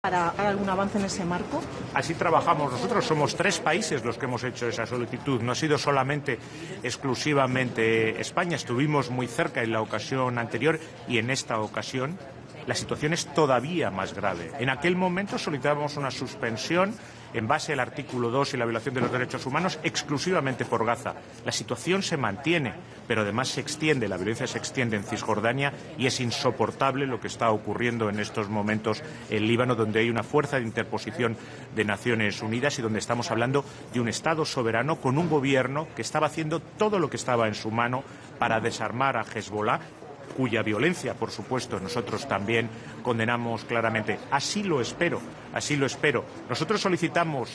para algún avance en ese marco? Así trabajamos nosotros. Somos 3 países los que hemos hecho esa solicitud. No ha sido solamente, exclusivamente España. Estuvimos muy cerca en la ocasión anterior y en esta ocasión la situación es todavía más grave. En aquel momento solicitábamos una suspensión en base al artículo 2 y la violación de los derechos humanos exclusivamente por Gaza. La situación se mantiene, pero además se extiende, la violencia se extiende en Cisjordania y es insoportable lo que está ocurriendo en estos momentos en Líbano, donde hay una fuerza de interposición de Naciones Unidas y donde estamos hablando de un Estado soberano con un gobierno que estaba haciendo todo lo que estaba en su mano para desarmar a Hezbollah, cuya violencia, por supuesto, nosotros también condenamos claramente. Así lo espero, así lo espero. Nosotros solicitamos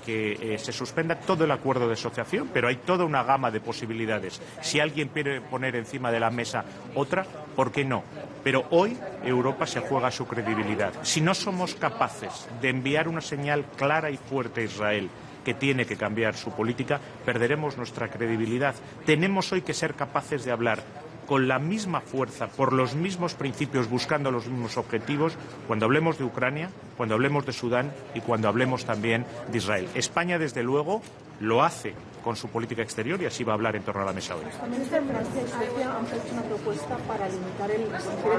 que se suspenda todo el acuerdo de asociación, pero hay toda una gama de posibilidades. Si alguien quiere poner encima de la mesa otra, ¿por qué no? Pero hoy Europa se juega su credibilidad. Si no somos capaces de enviar una señal clara y fuerte a Israel que tiene que cambiar su política, perderemos nuestra credibilidad. Tenemos hoy que ser capaces de hablar con la misma fuerza, por los mismos principios, buscando los mismos objetivos, cuando hablemos de Ucrania, cuando hablemos de Sudán y cuando hablemos también de Israel. España, desde luego, lo hace con su política exterior y así va a hablar en torno a la mesa hoy. También desde Francia y Suecia han hecho una propuesta para limitar el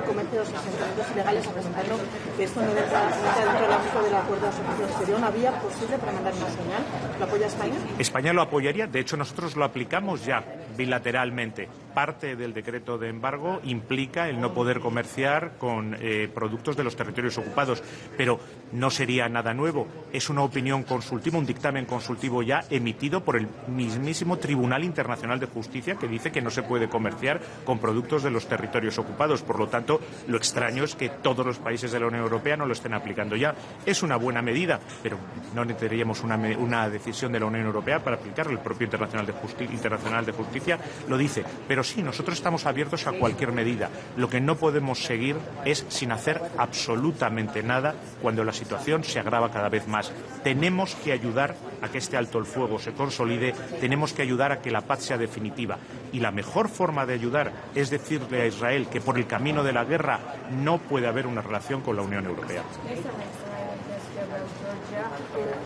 comercio de los asentamientos ilegales, presentando que esto no entra dentro del ámbito del acuerdo de asociación. ¿Sería una vía posible para mandar una señal? ¿Lo apoya España? España lo apoyaría. De hecho, nosotros lo aplicamos ya bilateralmente. Parte del decreto de embargo implica el no poder comerciar con productos de los territorios ocupados, pero no sería nada nuevo. Es una opinión consultiva, un dictamen consultivo ya emitido por el mismísimo Tribunal Internacional de Justicia, que dice que no se puede comerciar con productos de los territorios ocupados. Por lo tanto, lo extraño es que todos los países de la Unión Europea no lo estén aplicando ya. Es una buena medida, pero no necesitaríamos una decisión de la Unión Europea para aplicarlo. El propio Internacional de Justicia lo dice. Pero sí, nosotros estamos abiertos a cualquier medida. Lo que no podemos seguir es sin hacer absolutamente nada cuando la situación se agrava cada vez más. Tenemos que ayudar a que este alto el fuego se consolide, tenemos que ayudar a que la paz sea definitiva. Y la mejor forma de ayudar es decirle a Israel que por el camino de la guerra no puede haber una relación con la Unión Europea.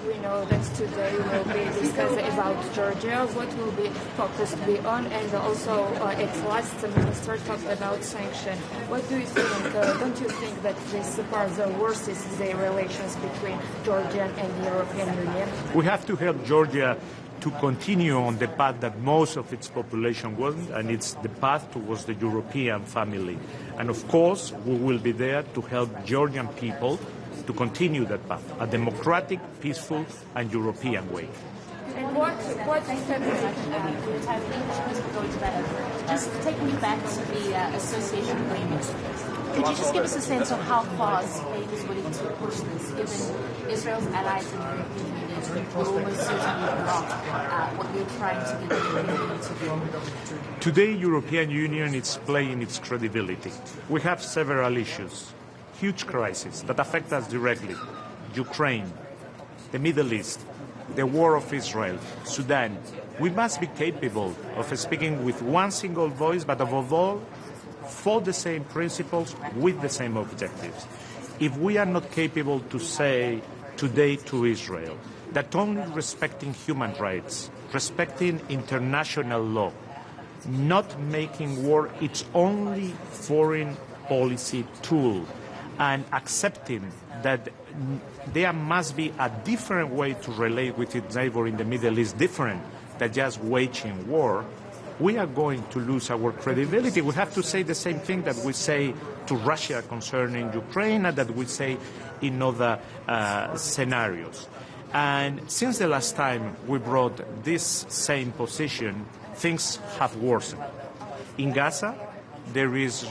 We know that today will be discussed about Georgia, what will be focused on, and also at last the minister talked about sanctions. What do you think? Don't you think that this part the worst is the relations between Georgia and the European Union? We have to help Georgia to continue on the path that most of its population wants, and it's the path towards the European family. And of course, we will be there to help Georgian people to continue that path, a democratic, peaceful and European way. And what just taking you back to the association agreement, could you just give us a sense of how far Spain is willing to push this, given Israel's allies in the European Union will almost certainly block what you're trying to get the European Union to do? Today, European Union is playing its credibility. We have several issues. Huge crises that affect us directly. Ukraine, the Middle East, the war of Israel, Sudan. We must be capable of speaking with one single voice, but above all, for the same principles, with the same objectives. If we are not capable to say today to Israel that only respecting human rights, respecting international law, not making war its only foreign policy tool, and accepting that there must be a different way to relate with its neighbor in the Middle East, different than just waging war, we are going to lose our credibility. We have to say the same thing that we say to Russia concerning Ukraine and that we say in other scenarios. And since the last time we brought this same position, things have worsened. In Gaza, there is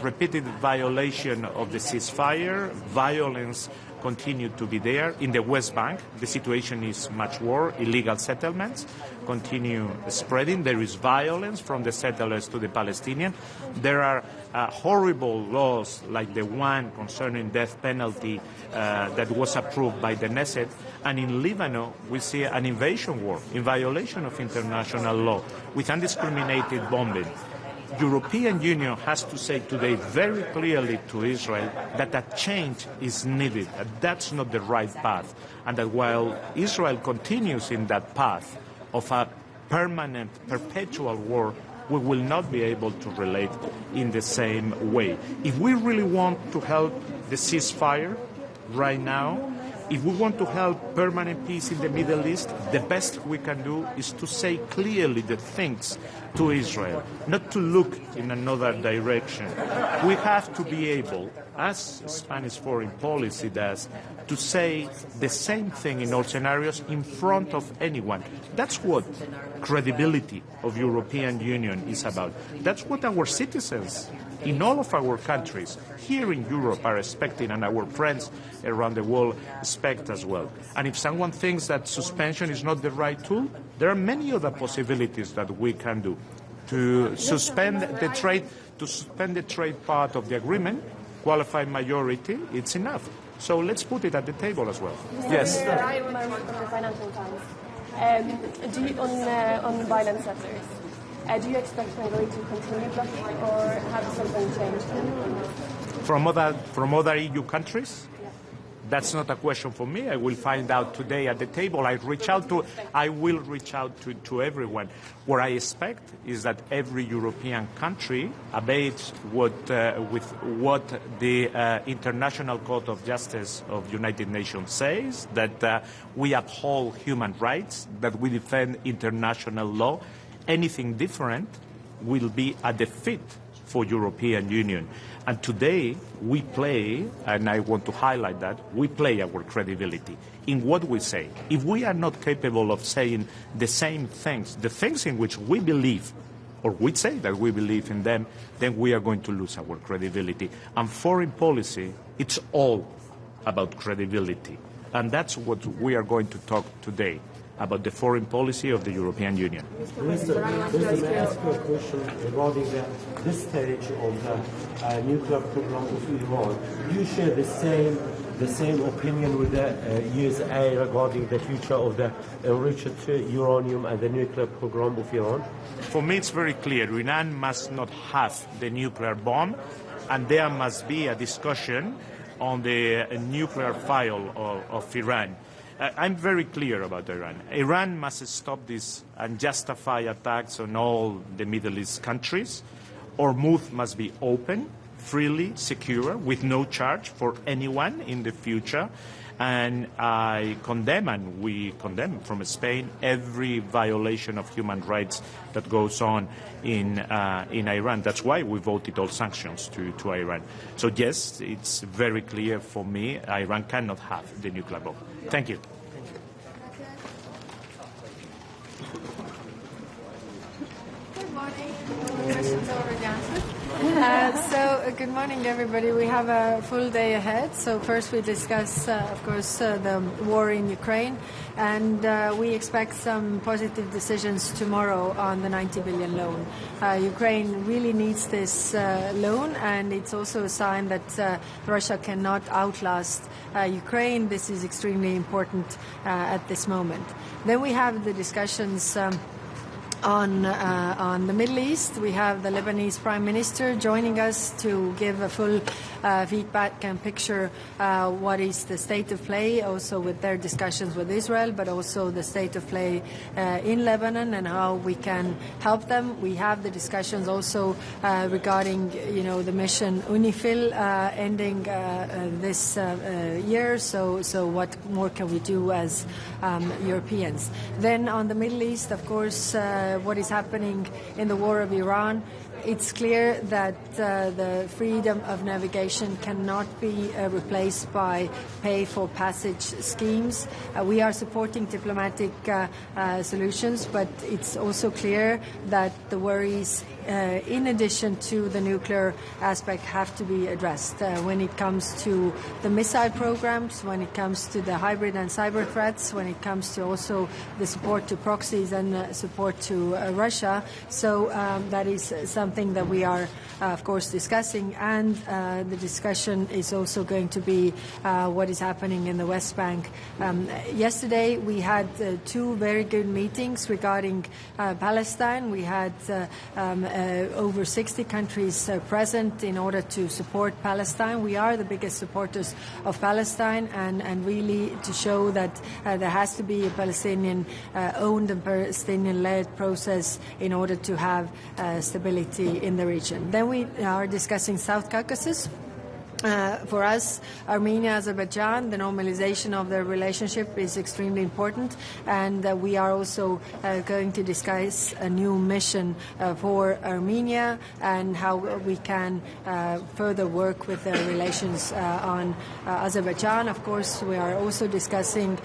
repeated violation of the ceasefire. Violence continued to be there. In the West Bank, the situation is much worse. Illegal settlements continue spreading. There is violence from the settlers to the Palestinians. There are horrible laws like the one concerning death penalty that was approved by the Knesset. And in Lebanon, we see an invasion war in violation of international law with undiscriminated bombing. European Union has to say today very clearly to Israel that a change is needed, that that's not the right path, and that while Israel continues in that path of a permanent, perpetual war, we will not be able to relate in the same way. If we really want to help the ceasefire right now, if we want to help permanent peace in the Middle East, the best we can do is to say clearly the things to Israel, not to look in another direction. We have to be able, as Spanish foreign policy does, to say the same thing in all scenarios in front of anyone. That's what credibility of European Union is about. That's what our citizens in all of our countries here in Europe are expecting, and our friends around the world expect as well. And if someone thinks that suspension is not the right tool, there are many other possibilities that we can do. To suspend the trade part of the agreement, qualified majority, it's enough. So let's put it at the table as well. Yes. On violence settlers. Do you expect Hungary to continue blocking or have something changed? From other EU countries? That's not a question for me. I will find out today at the table. I will reach out to everyone. What I expect is that every European country obeys with what the International Court of Justice of the United Nations says, that we uphold human rights, that we defend international law. Anything different will be a defeat for European Union. And today we play, and I want to highlight that, we play our credibility in what we say. If we are not capable of saying the same things, the things in which we believe, or we say that we believe in them, then we are going to lose our credibility. And foreign policy, it's all about credibility. And that's what we are going to talk today, about the foreign policy of the European Union. Minister, may I ask you a question regarding this stage of the nuclear program of Iran? Do you share the same opinion with the USA regarding the future of the enriched uranium and the nuclear program of Iran? For me, it's very clear. Iran must not have the nuclear bomb, and there must be a discussion on the nuclear file of Iran. I'm very clear about Iran. Iran must stop this and justify attacks on all the Middle East countries. Hormuz must be open, freely, secure, with no charge for anyone in the future. And I condemn, and we condemn from Spain, every violation of human rights that goes on in Iran. That's why we voted all sanctions to Iran. So yes, it's very clear for me, Iran cannot have the nuclear bomb. Thank you. Good morning. Questions already answered. Good morning, everybody. We have a full day ahead. So first we discuss, of course, the war in Ukraine, and we expect some positive decisions tomorrow on the 90 billion loan. Ukraine really needs this loan, and it's also a sign that Russia cannot outlast Ukraine. This is extremely important at this moment. Then we have the discussions on the Middle East. We have the Lebanese Prime Minister joining us to give a full feedback and picture what is the state of play, also with their discussions with Israel, but also the state of play in Lebanon and how we can help them. We have the discussions also regarding, the mission UNIFIL ending this year. So what more can we do as Europeans? Then on the Middle East, of course, what is happening in the war of Iran, it's clear that the freedom of navigation cannot be replaced by pay-for-passage schemes. We are supporting diplomatic solutions, but it's also clear that the worries, in addition to the nuclear aspect, have to be addressed. When it comes to the missile programs, when it comes to the hybrid and cyber threats, when it comes to also the support to proxies and support to Russia. So that is something something that we are, of course, discussing. And the discussion is also going to be what is happening in the West Bank. Yesterday, we had two very good meetings regarding Palestine. We had over 60 countries present in order to support Palestine. We are the biggest supporters of Palestine, and really to show that there has to be a Palestinian-owned and Palestinian-led process in order to have stability in the region. Then we are discussing South Caucasus. For us, Armenia, Azerbaijan, the normalization of their relationship is extremely important, and we are also going to discuss a new mission for Armenia and how we can further work with their relations on Azerbaijan. Of course, we are also discussing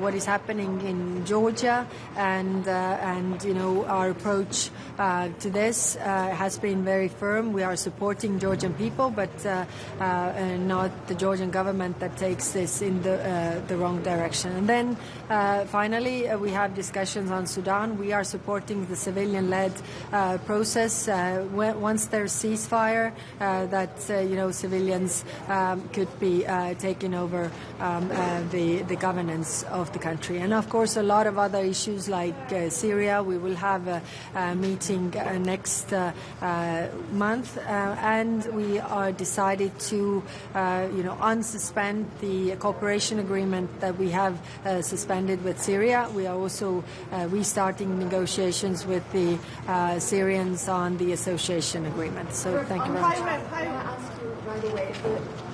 what is happening in Georgia, and our approach to this has been very firm. We are supporting Georgian people, but not the Georgian government that takes this in the wrong direction. And then finally, we have discussions on Sudan. We are supporting the civilian-led process. Once there's ceasefire, that civilians could be taking over the governance of the country. And of course, a lot of other issues like Syria. We will have a meeting next month, and we are decided to unsuspend the cooperation agreement that we have suspended with Syria. We are also restarting negotiations with the Syrians on the association agreement. So thank you very much. I ask you right away.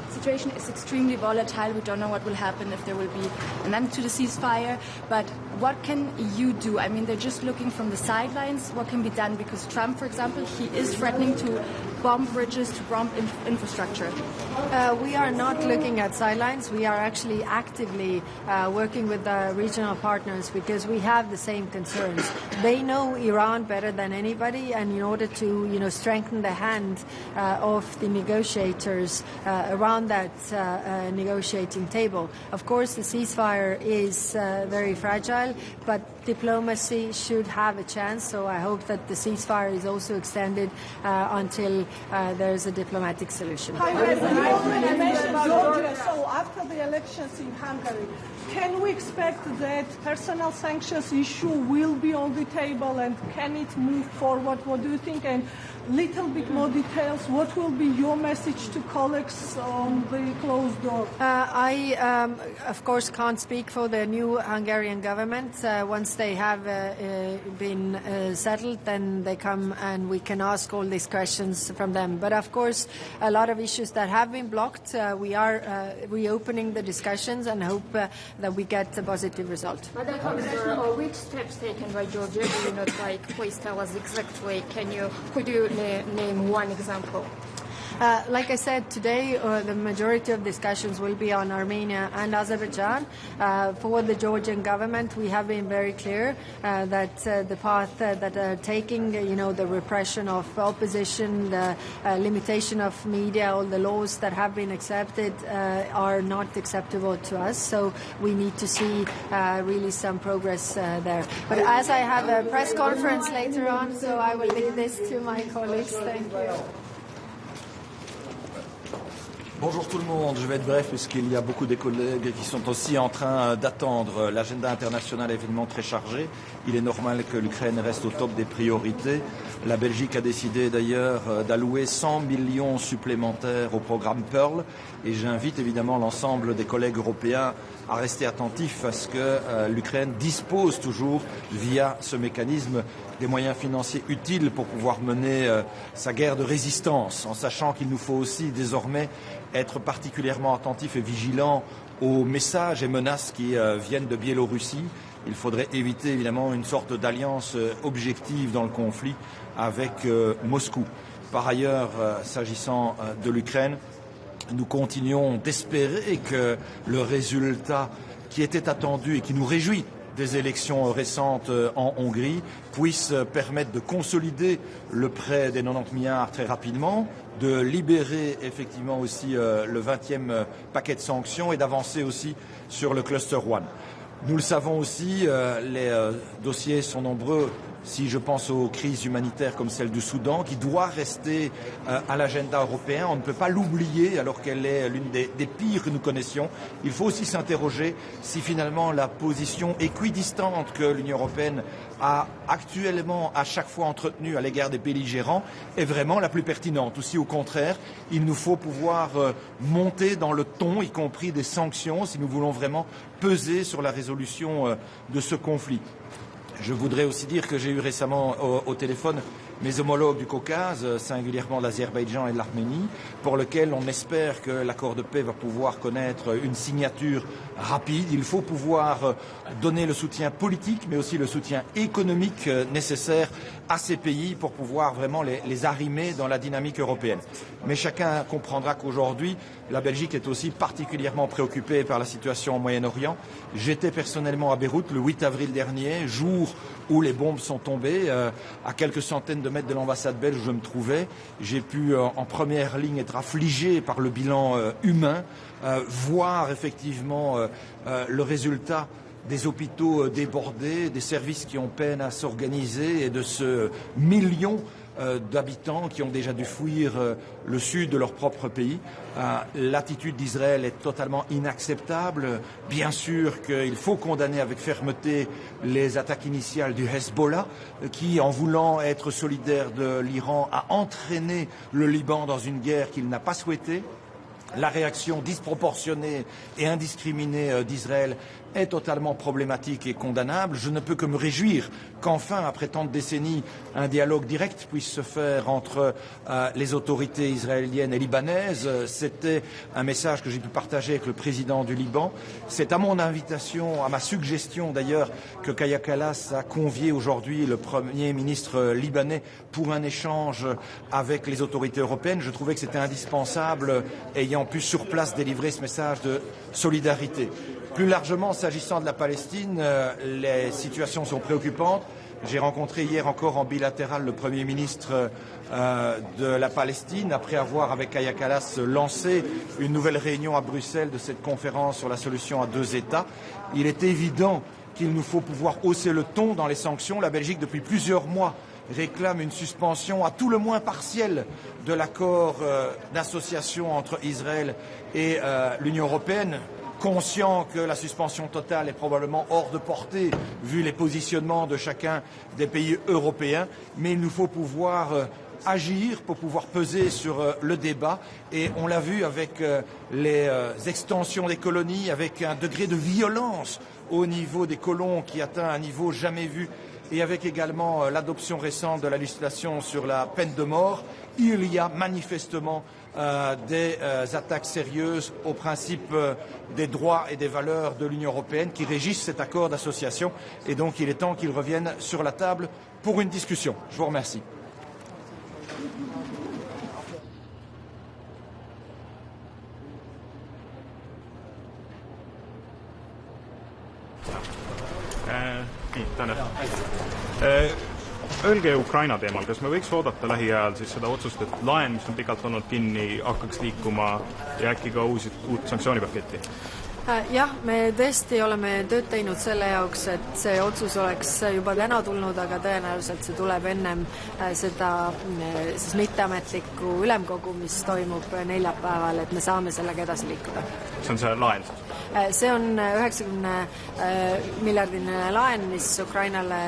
The situation is extremely volatile. We don't know what will happen, if there will be an end to the ceasefire. But what can you do? I mean, they're just looking from the sidelines. What can be done? Because Trump, for example, he is threatening to bomb bridges, to bomb infrastructure. We are not looking at sidelines. We are actually actively working with the regional partners because we have the same concerns. They know Iran better than anybody, and in order to strengthen the hand of the negotiators around that negotiating table. Of course, the ceasefire is very fragile, but diplomacy should have a chance. So I hope that the ceasefire is also extended until there's a diplomatic solution. You already mentioned Georgia. So after the elections in Hungary, can we expect that personal sanctions issue will be on the table, and can it move forward? What do you think? And little bit more details. What will be your message to colleagues on the closed door? I, of course, can't speak for the new Hungarian government. Once they have been settled, then they come and we can ask all these questions from them. But of course, a lot of issues that have been blocked, we are reopening the discussions and hope that we get a positive result. Madam Commissioner, which steps taken by Georgia do you not like? Please tell us exactly. Could you name one example? Like I said, today the majority of discussions will be on Armenia and Azerbaijan. For the Georgian government, we have been very clear that the path that they're taking, the repression of opposition, the limitation of media, all the laws that have been accepted are not acceptable to us. So we need to see really some progress there. But as I have a press conference later on, so I will leave this to my colleagues. Thank you. Bonjour tout le monde, je vais être bref puisqu'il y a beaucoup de collègues qui sont aussi en train d'attendre. L'agenda international est évidemment très chargé. Il est normal que l'Ukraine reste au top des priorités. La Belgique a décidé d'ailleurs d'allouer 100 millions supplémentaires au programme Pearl. Et j'invite évidemment l'ensemble des collègues européens à rester attentifs parce que l'Ukraine dispose toujours, via ce mécanisme, des moyens financiers utiles pour pouvoir mener sa guerre de résistance, en sachant qu'il nous faut aussi désormais être particulièrement attentifs et vigilants aux messages et menaces qui viennent de Biélorussie. Il faudrait éviter évidemment une sorte d'alliance objective dans le conflit avec Moscou. Par ailleurs, s'agissant de l'Ukraine, nous continuons d'espérer que le résultat qui était attendu et qui nous réjouit des élections récentes en Hongrie puisse permettre de consolider le prêt des 90 milliards très rapidement, de libérer effectivement aussi le 20e paquet de sanctions et d'avancer aussi sur le cluster 1. Nous le savons aussi, les dossiers sont nombreux si je pense aux crises humanitaires comme celle du Soudan, qui doit rester à l'agenda européen. On ne peut pas l'oublier alors qu'elle est l'une des pires que nous connaissions. Il faut aussi s'interroger si finalement la position équidistante que l'Union européenne a actuellement à chaque fois entretenue à l'égard des belligérants est vraiment la plus pertinente. Ou si au contraire, il nous faut pouvoir monter dans le ton, y compris des sanctions, si nous voulons vraiment peser sur la résolution de ce conflit. Je voudrais aussi dire que j'ai eu récemment au téléphone mes homologues du Caucase, singulièrement de l'Azerbaïdjan et de l'Arménie, pour lequel on espère que l'accord de paix va pouvoir connaître une signature rapide. Il faut pouvoir donner le soutien politique, mais aussi le soutien économique nécessaire à ces pays pour pouvoir vraiment les arrimer dans la dynamique européenne. Mais chacun comprendra qu'aujourd'hui, la Belgique est aussi particulièrement préoccupée par la situation au Moyen-Orient. J'étais personnellement à Beyrouth le 8 avril dernier, jour où les bombes sont tombées, à quelques centaines de mètres de l'ambassade belge où je me trouvais. J'ai pu en première ligne être affligé par le bilan humain, voir effectivement le résultat des hôpitaux débordés, des services qui ont peine à s'organiser et de ce million d'habitants qui ont déjà dû fuir le sud de leur propre pays. L'attitude d'Israël est totalement inacceptable. Bien sûr qu'il faut condamner avec fermeté les attaques initiales du Hezbollah qui, en voulant être solidaire de l'Iran, a entraîné le Liban dans une guerre qu'il n'a pas souhaitée. La réaction disproportionnée et indiscriminée d'Israël est totalement problématique et condamnable. Je ne peux que me réjouir qu'enfin, après tant de décennies, un dialogue direct puisse se faire entre les autorités israéliennes et libanaises. C'était un message que j'ai pu partager avec le président du Liban. C'est à mon invitation, à ma suggestion d'ailleurs, que Kaja Kallas a convié aujourd'hui le Premier ministre libanais pour un échange avec les autorités européennes. Je trouvais que c'était indispensable, ayant pu sur place délivrer ce message de solidarité. Plus largement, s'agissant de la Palestine, les situations sont préoccupantes. J'ai rencontré hier encore en bilatéral le Premier ministre de la Palestine, après avoir, avec Kaja Kallas, lancé une nouvelle réunion à Bruxelles de cette conférence sur la solution à deux États. Il est évident qu'il nous faut pouvoir hausser le ton dans les sanctions. La Belgique, depuis plusieurs mois, réclame une suspension à tout le moins partielle de l'accord d'association entre Israël et l'Union européenne, conscient que la suspension totale est probablement hors de portée vu les positionnements de chacun des pays européens, mais il nous faut pouvoir agir pour pouvoir peser sur le débat et on l'a vu avec les extensions des colonies, avec un degré de violence au niveau des colons qui atteint un niveau jamais vu et avec également l'adoption récente de la législation sur la peine de mort, il y a manifestement des attaques sérieuses aux principes des droits et des valeurs de l'Union européenne qui régissent cet accord d'association et donc il est temps qu'il revienne sur la table pour une discussion. Je vous remercie. Öelge Ukraina teemal, kas me võiks oodata lähiajal siis seda otsust, et laen, mis on pikalt olnud kinni, hakkaks liikuma ja äkki ka uut sanktsioonipaketti? Jah, me tõesti oleme tööd teinud selle jaoks, et see otsus oleks juba täna tulnud, aga tõenäoliselt see tuleb ennem seda siis mitteametlikku ülemkogu, mis toimub neljapäeval, et me saame sellega edasi liikuda. See on see laen? See on 90 miljardiline laen, mis Ukrainale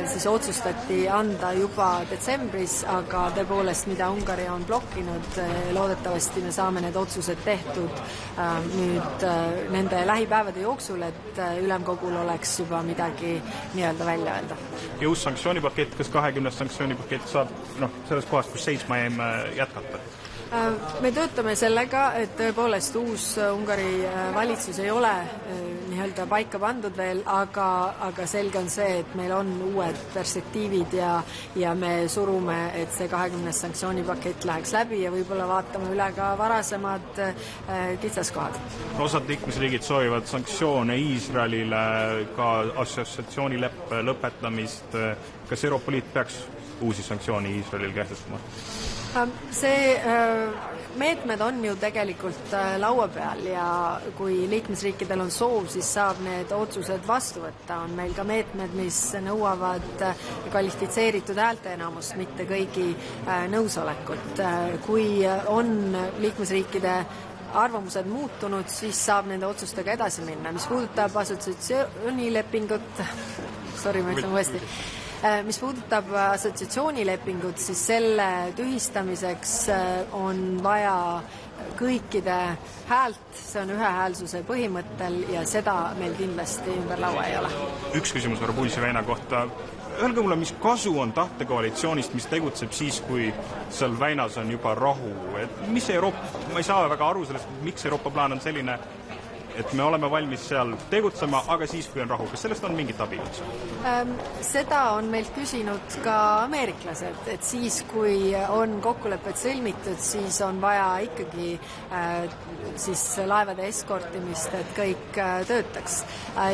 siis otsustati anda juba detsembris, aga tõepoolest, mida Ungari on blokkinud, loodetavasti me saame need otsused tehtud nüüd nende lähipäevade jooksul, et ülemkogul oleks juba midagi nii-öelda välja öelda. Ja uus sanktsioonipakett, kas 20 sanktsioonipakett saab selles kohas, kus seisma jäime jätkata? Me töötame sellega, et tõepoolest uus Ungari valitsus ei ole nii-öelda paika pandud veel, aga selge on see, et meil on uued perspektiivid ja me surume, et see 20 sanktsioonipakett läheks läbi ja võib-olla vaatame üle ka varasemad kitsaskohad. Osad liikmesriigid soovivad sanktsioone Iisraelile, ka assotsiatsioonileppe lõpetamist. Kas Euroopa Liit peaks uusi sanktsioone Iisraelil kehtestama? See meetmed on ju tegelikult laua peal ja kui liikmesriikidel on soov, siis saab need otsused vastu võtta. On meil ka meetmed, mis nõuavad kvalifitseeritud häälteenamust, mitte kõigi nõusolekut. Kui on liikmesriikide arvamused muutunud, siis saab nende otsustega edasi minna. Mis puudutab assotsiatsioonilepingut, ma ütlen uuesti, mis puudutab assotsiatsioonilepingut, siis selle tühistamiseks on vaja kõikide häält, see on ühehäälsuse põhimõttel ja seda meil kindlasti ümber laua ei ole. Üks küsimus härra Puisi-Väina kohta. Öelge mulle, mis kasu on tahtekoalitsioonist, mis tegutseb siis, kui seal väinas on juba rahu? Mis Euroopa, ma ei saa väga aru sellest, miks Euroopa plaan on selline, et me oleme valmis seal tegutsema, aga siis, kui on rahu. Kas sellest on mingit abi? Seda on meilt küsinud ka ameeriklased, et siis, kui on kokkulepped sõlmitud, siis on vaja ikkagi siis laevade eskortimist, et kõik töötaks.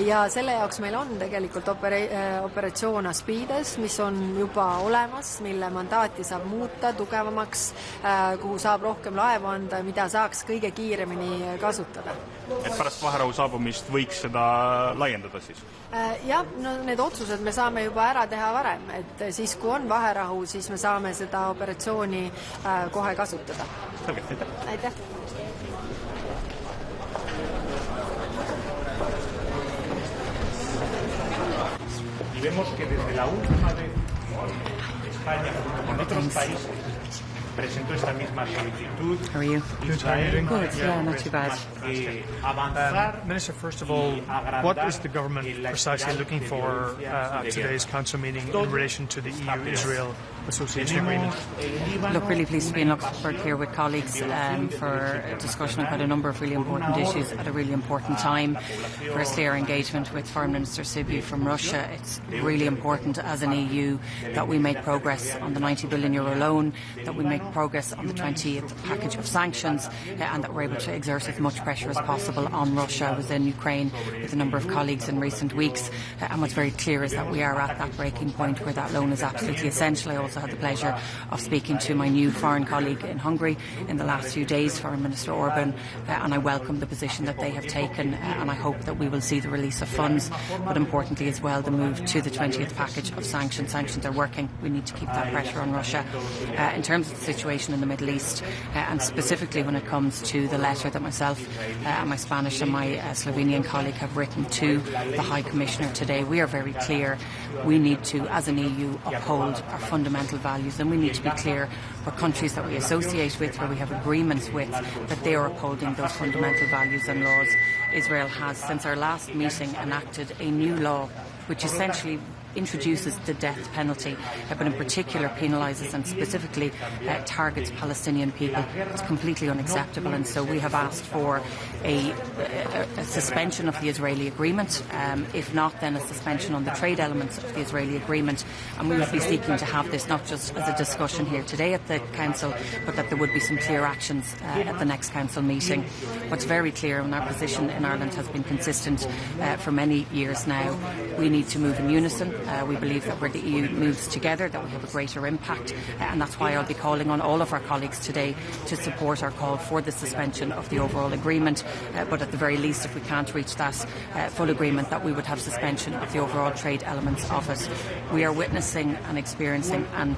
Ja selle jaoks meil on tegelikult operatsioon Aspides, mis on juba olemas, mille mandaati saab muuta tugevamaks, kuhu saab rohkem laevu anda, mida saaks kõige kiiremini kasutada. Et pärast vaherahu saabumist võiks seda laiendada siis? Jah, no need otsused me saame juba ära teha varem, et siis kui on vaherahu, siis me saame seda operatsiooni kohe kasutada. Selge, aitäh. Aitäh. Y vemos que desde la última vez España, con otros países, presentó esta misma solicitud. How are you? Good, yeah, not too bad. Minister, first of all, what is the government precisely looking for at today's council meeting in relation to the EU-Israel Association Agreement? Look, really pleased to be in Luxembourg here with colleagues for a discussion about a number of really important issues at a really important time. Firstly, our engagement with Foreign Minister Sybiha from Russia. It's really important as an EU that we make progress on the €90 billion loan, that we make progress on the 20th package of sanctions, and that we're able to exert as much pressure as possible on Russia. I was in Ukraine with a number of colleagues in recent weeks, and what's very clear is that we are at that breaking point where that loan is absolutely essential. I also had the pleasure of speaking to my new foreign colleague in Hungary in the last few days, Foreign Minister Orban, and I welcome the position that they have taken, and I hope that we will see the release of funds, but importantly as well the move to the 20th package of sanctions. Sanctions are working. We need to keep that pressure on Russia. In terms of the situation in the Middle East, and specifically when it comes to the letter that myself and my Spanish and my Slovenian colleague have written to the High Commissioner today, we are very clear. We need to, as an EU, uphold our fundamental values, and we need to be clear for countries that we associate with, where we have agreements with, that they are upholding those fundamental values and laws. Israel has, since our last meeting, enacted a new law which essentially introduces the death penalty, but in particular penalises and specifically targets Palestinian people. It's completely unacceptable, and so we have asked for a suspension of the Israeli agreement. If not, then a suspension on the trade elements of the Israeli agreement, and we would be seeking to have this not just as a discussion here today at the Council, but that there would be some clear actions at the next Council meeting. What's very clear, and our position in Ireland has been consistent for many years now, we need to move in unison. We believe that where the EU moves together, that we have a greater impact, and that's why I'll be calling on all of our colleagues today to support our call for the suspension of the overall agreement, but at the very least, if we can't reach that full agreement, that we would have suspension of the overall trade elements of it. We are witnessing and experiencing an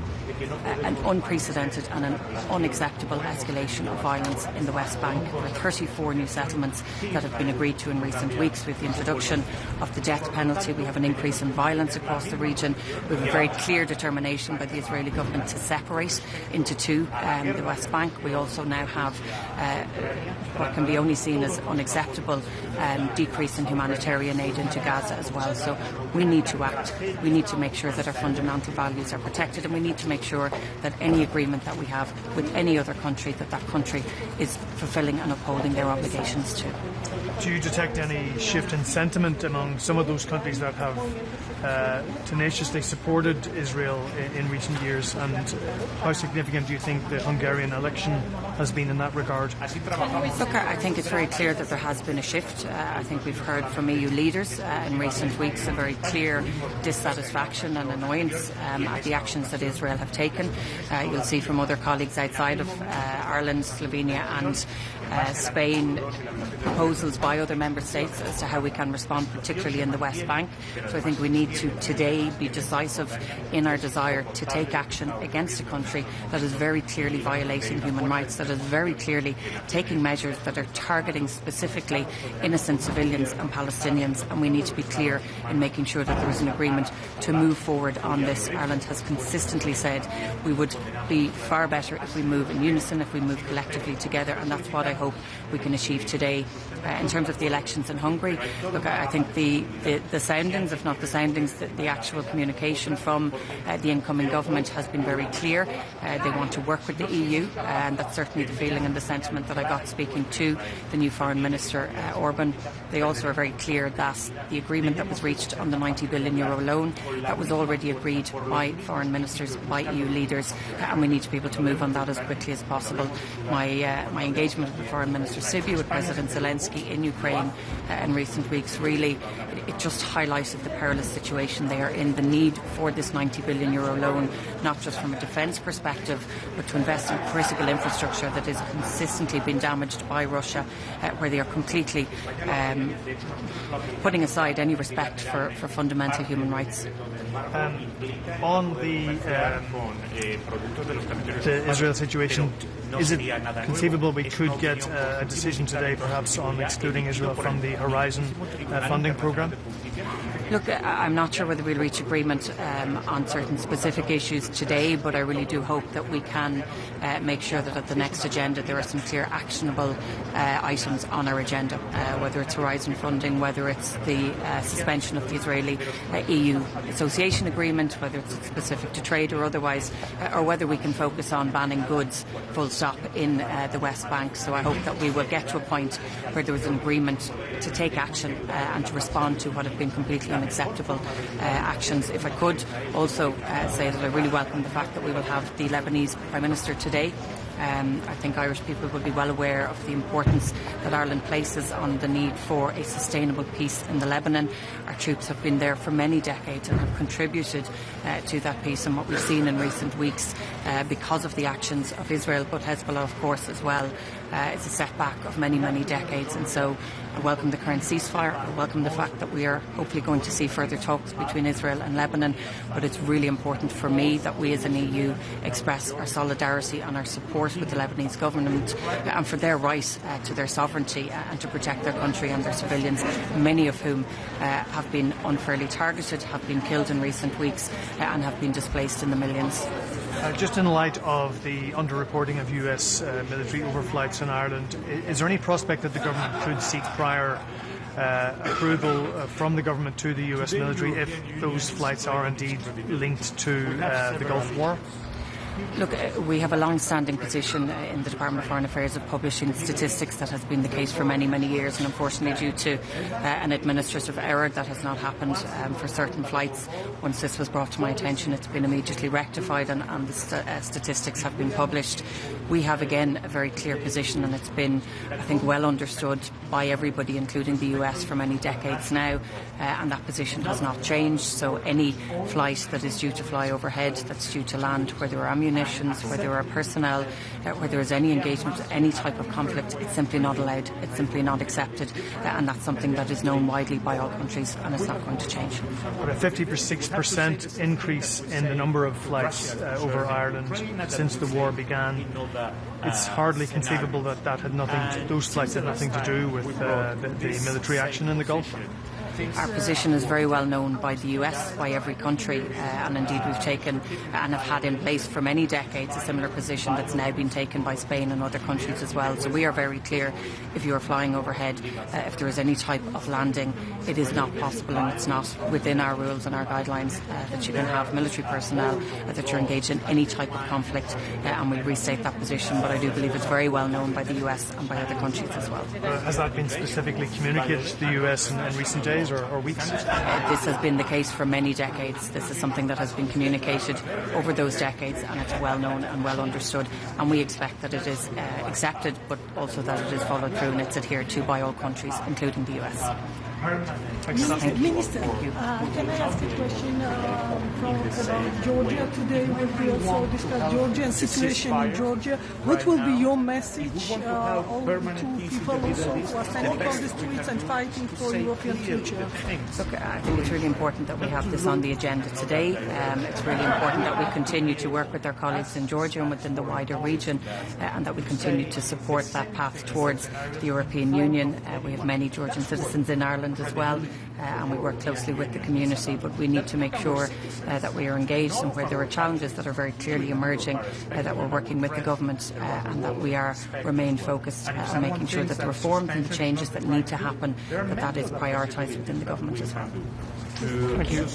unprecedented and an unacceptable escalation of violence in the West Bank. There are 34 new settlements that have been agreed to in recent weeks with the introduction of the death penalty. We have an increase in violence across the region. We have a very clear determination by the Israeli government to separate into two the West Bank. We also now have what can be only seen as unacceptable decrease in humanitarian aid into Gaza as well. So we need to act. We need to make sure that our fundamental values are protected, and we need to make sure that any agreement that we have with any other country, that country is fulfilling and upholding their obligations to. Do you detect any shift in sentiment among some of those countries that have tenaciously supported Israel in recent years, and how significant do you think the Hungarian election has been in that regard? Look, I think it's very clear that there has been a shift. I think we've heard from EU leaders in recent weeks a very clear dissatisfaction and annoyance at the actions that Israel have taken. You'll see from other colleagues outside of Ireland, Slovenia and Spain proposals by other member states as to how we can respond, particularly in the West Bank. So I think we need to today be decisive in our desire to take action against a country that is very clearly violating human rights, that is very clearly taking measures that are targeting specifically innocent civilians and Palestinians, and we need to be clear in making sure that there is an agreement to move forward on this. Ireland has consistently said we would be far better if we move in unison, if we move collectively together, and that's what I hope we can achieve today. In terms of the elections in Hungary, look, I think the soundings, if not the soundings, the actual communication from the incoming government has been very clear. They want to work with the EU, and that's certainly the feeling and the sentiment that I got speaking to the new Foreign Minister, Orban. They also are very clear that the agreement that was reached on the €90 billion loan, that was already agreed by foreign ministers, by EU leaders, and we need to be able to move on that as quickly as possible. My engagement with Foreign Minister Sybiha, with President Zelensky in Ukraine in recent weeks, really, it just highlighted the perilous situation they are in, the need for this €90 billion loan, not just from a defence perspective, but to invest in critical infrastructure that has consistently been damaged by Russia, where they are completely putting aside any respect for fundamental human rights. On the Israel situation, is it conceivable we could get a decision today perhaps on excluding Israel from the Horizon funding programme? Look, I'm not sure whether we'll reach agreement on certain specific issues today, but I really do hope that we can make sure that at the next agenda there are some clear actionable items on our agenda, whether it's Horizon funding, whether it's the suspension of the Israeli-EU association agreement, whether it's specific to trade or otherwise, or whether we can focus on banning goods, full stop, in the West Bank. So I hope that we will get to a point where there is an agreement to take action and to respond to what have been completely unacceptable actions. If I could also say that I really welcome the fact that we will have the Lebanese Prime Minister today. I think Irish people will be well aware of the importance that Ireland places on the need for a sustainable peace in the Lebanon. Our troops have been there for many decades and have contributed to that peace, and what we've seen in recent weeks because of the actions of Israel, but Hezbollah of course as well, is a setback of many, many decades. And so I welcome the current ceasefire. I welcome the fact that we are hopefully going to see further talks between Israel and Lebanon, but it's really important for me that we as an EU express our solidarity and our support with the Lebanese government and for their right to their sovereignty and to protect their country and their civilians, many of whom have been unfairly targeted, have been killed in recent weeks and have been displaced in the millions. Just in light of the underreporting of US military overflights in Ireland, is there any prospect that the government could seek prior approval from the government to the US military if those flights are indeed linked to the Gulf War? Look, we have a long-standing position in the Department of Foreign Affairs of publishing statistics. That has been the case for many, many years, and unfortunately due to an administrative error that has not happened for certain flights. Once this was brought to my attention, it's been immediately rectified and the statistics have been published. We have again a very clear position, and it's been, I think, well understood by everybody, including the US, for many decades now, and that position has not changed. So any flight that is due to fly overhead, that's due to land, where there are munitions, where there are personnel, where there is any engagement, any type of conflict, it's simply not allowed, it's simply not accepted, and that's something that is known widely by all countries, and it's not going to change. But a 56% increase in the number of flights over Ireland since the war began, it's hardly conceivable that those flights had nothing to do with the military action in the Gulf. Our position is very well known by the US, by every country, and indeed we've taken and have had in place for many decades a similar position that's now been taken by Spain and other countries as well. So we are very clear, if you are flying overhead, if there is any type of landing, it is not possible and it's not within our rules and our guidelines that you can have military personnel that you're engaged in any type of conflict, and we restate that position, but I do believe it's very well known by the US and by other countries as well. Has that been specifically communicated to the US in recent days or weeks? This has been the case for many decades. This is something that has been communicated over those decades, and it's well known and well understood, and we expect that it is accepted, but also that it is followed through and it's adhered to by all countries, including the US. Minister, can I ask a question about Georgia? Today we also discuss Georgian situation in Georgia. What will be your message to people also who are standing on the streets and fighting for European future? Look, I think it's really important that we have this on the agenda today. It's really important that we continue to work with our colleagues in Georgia and within the wider region, and that we continue to support that path towards the European Union. We have many Georgian citizens in Ireland as well, and we work closely with the community, but we need to make sure that we are engaged, and where there are challenges that are very clearly emerging, that we're working with the government and that we remain focused on making sure that the reforms and the changes that need to happen, that is prioritised within the government as well. Thank you.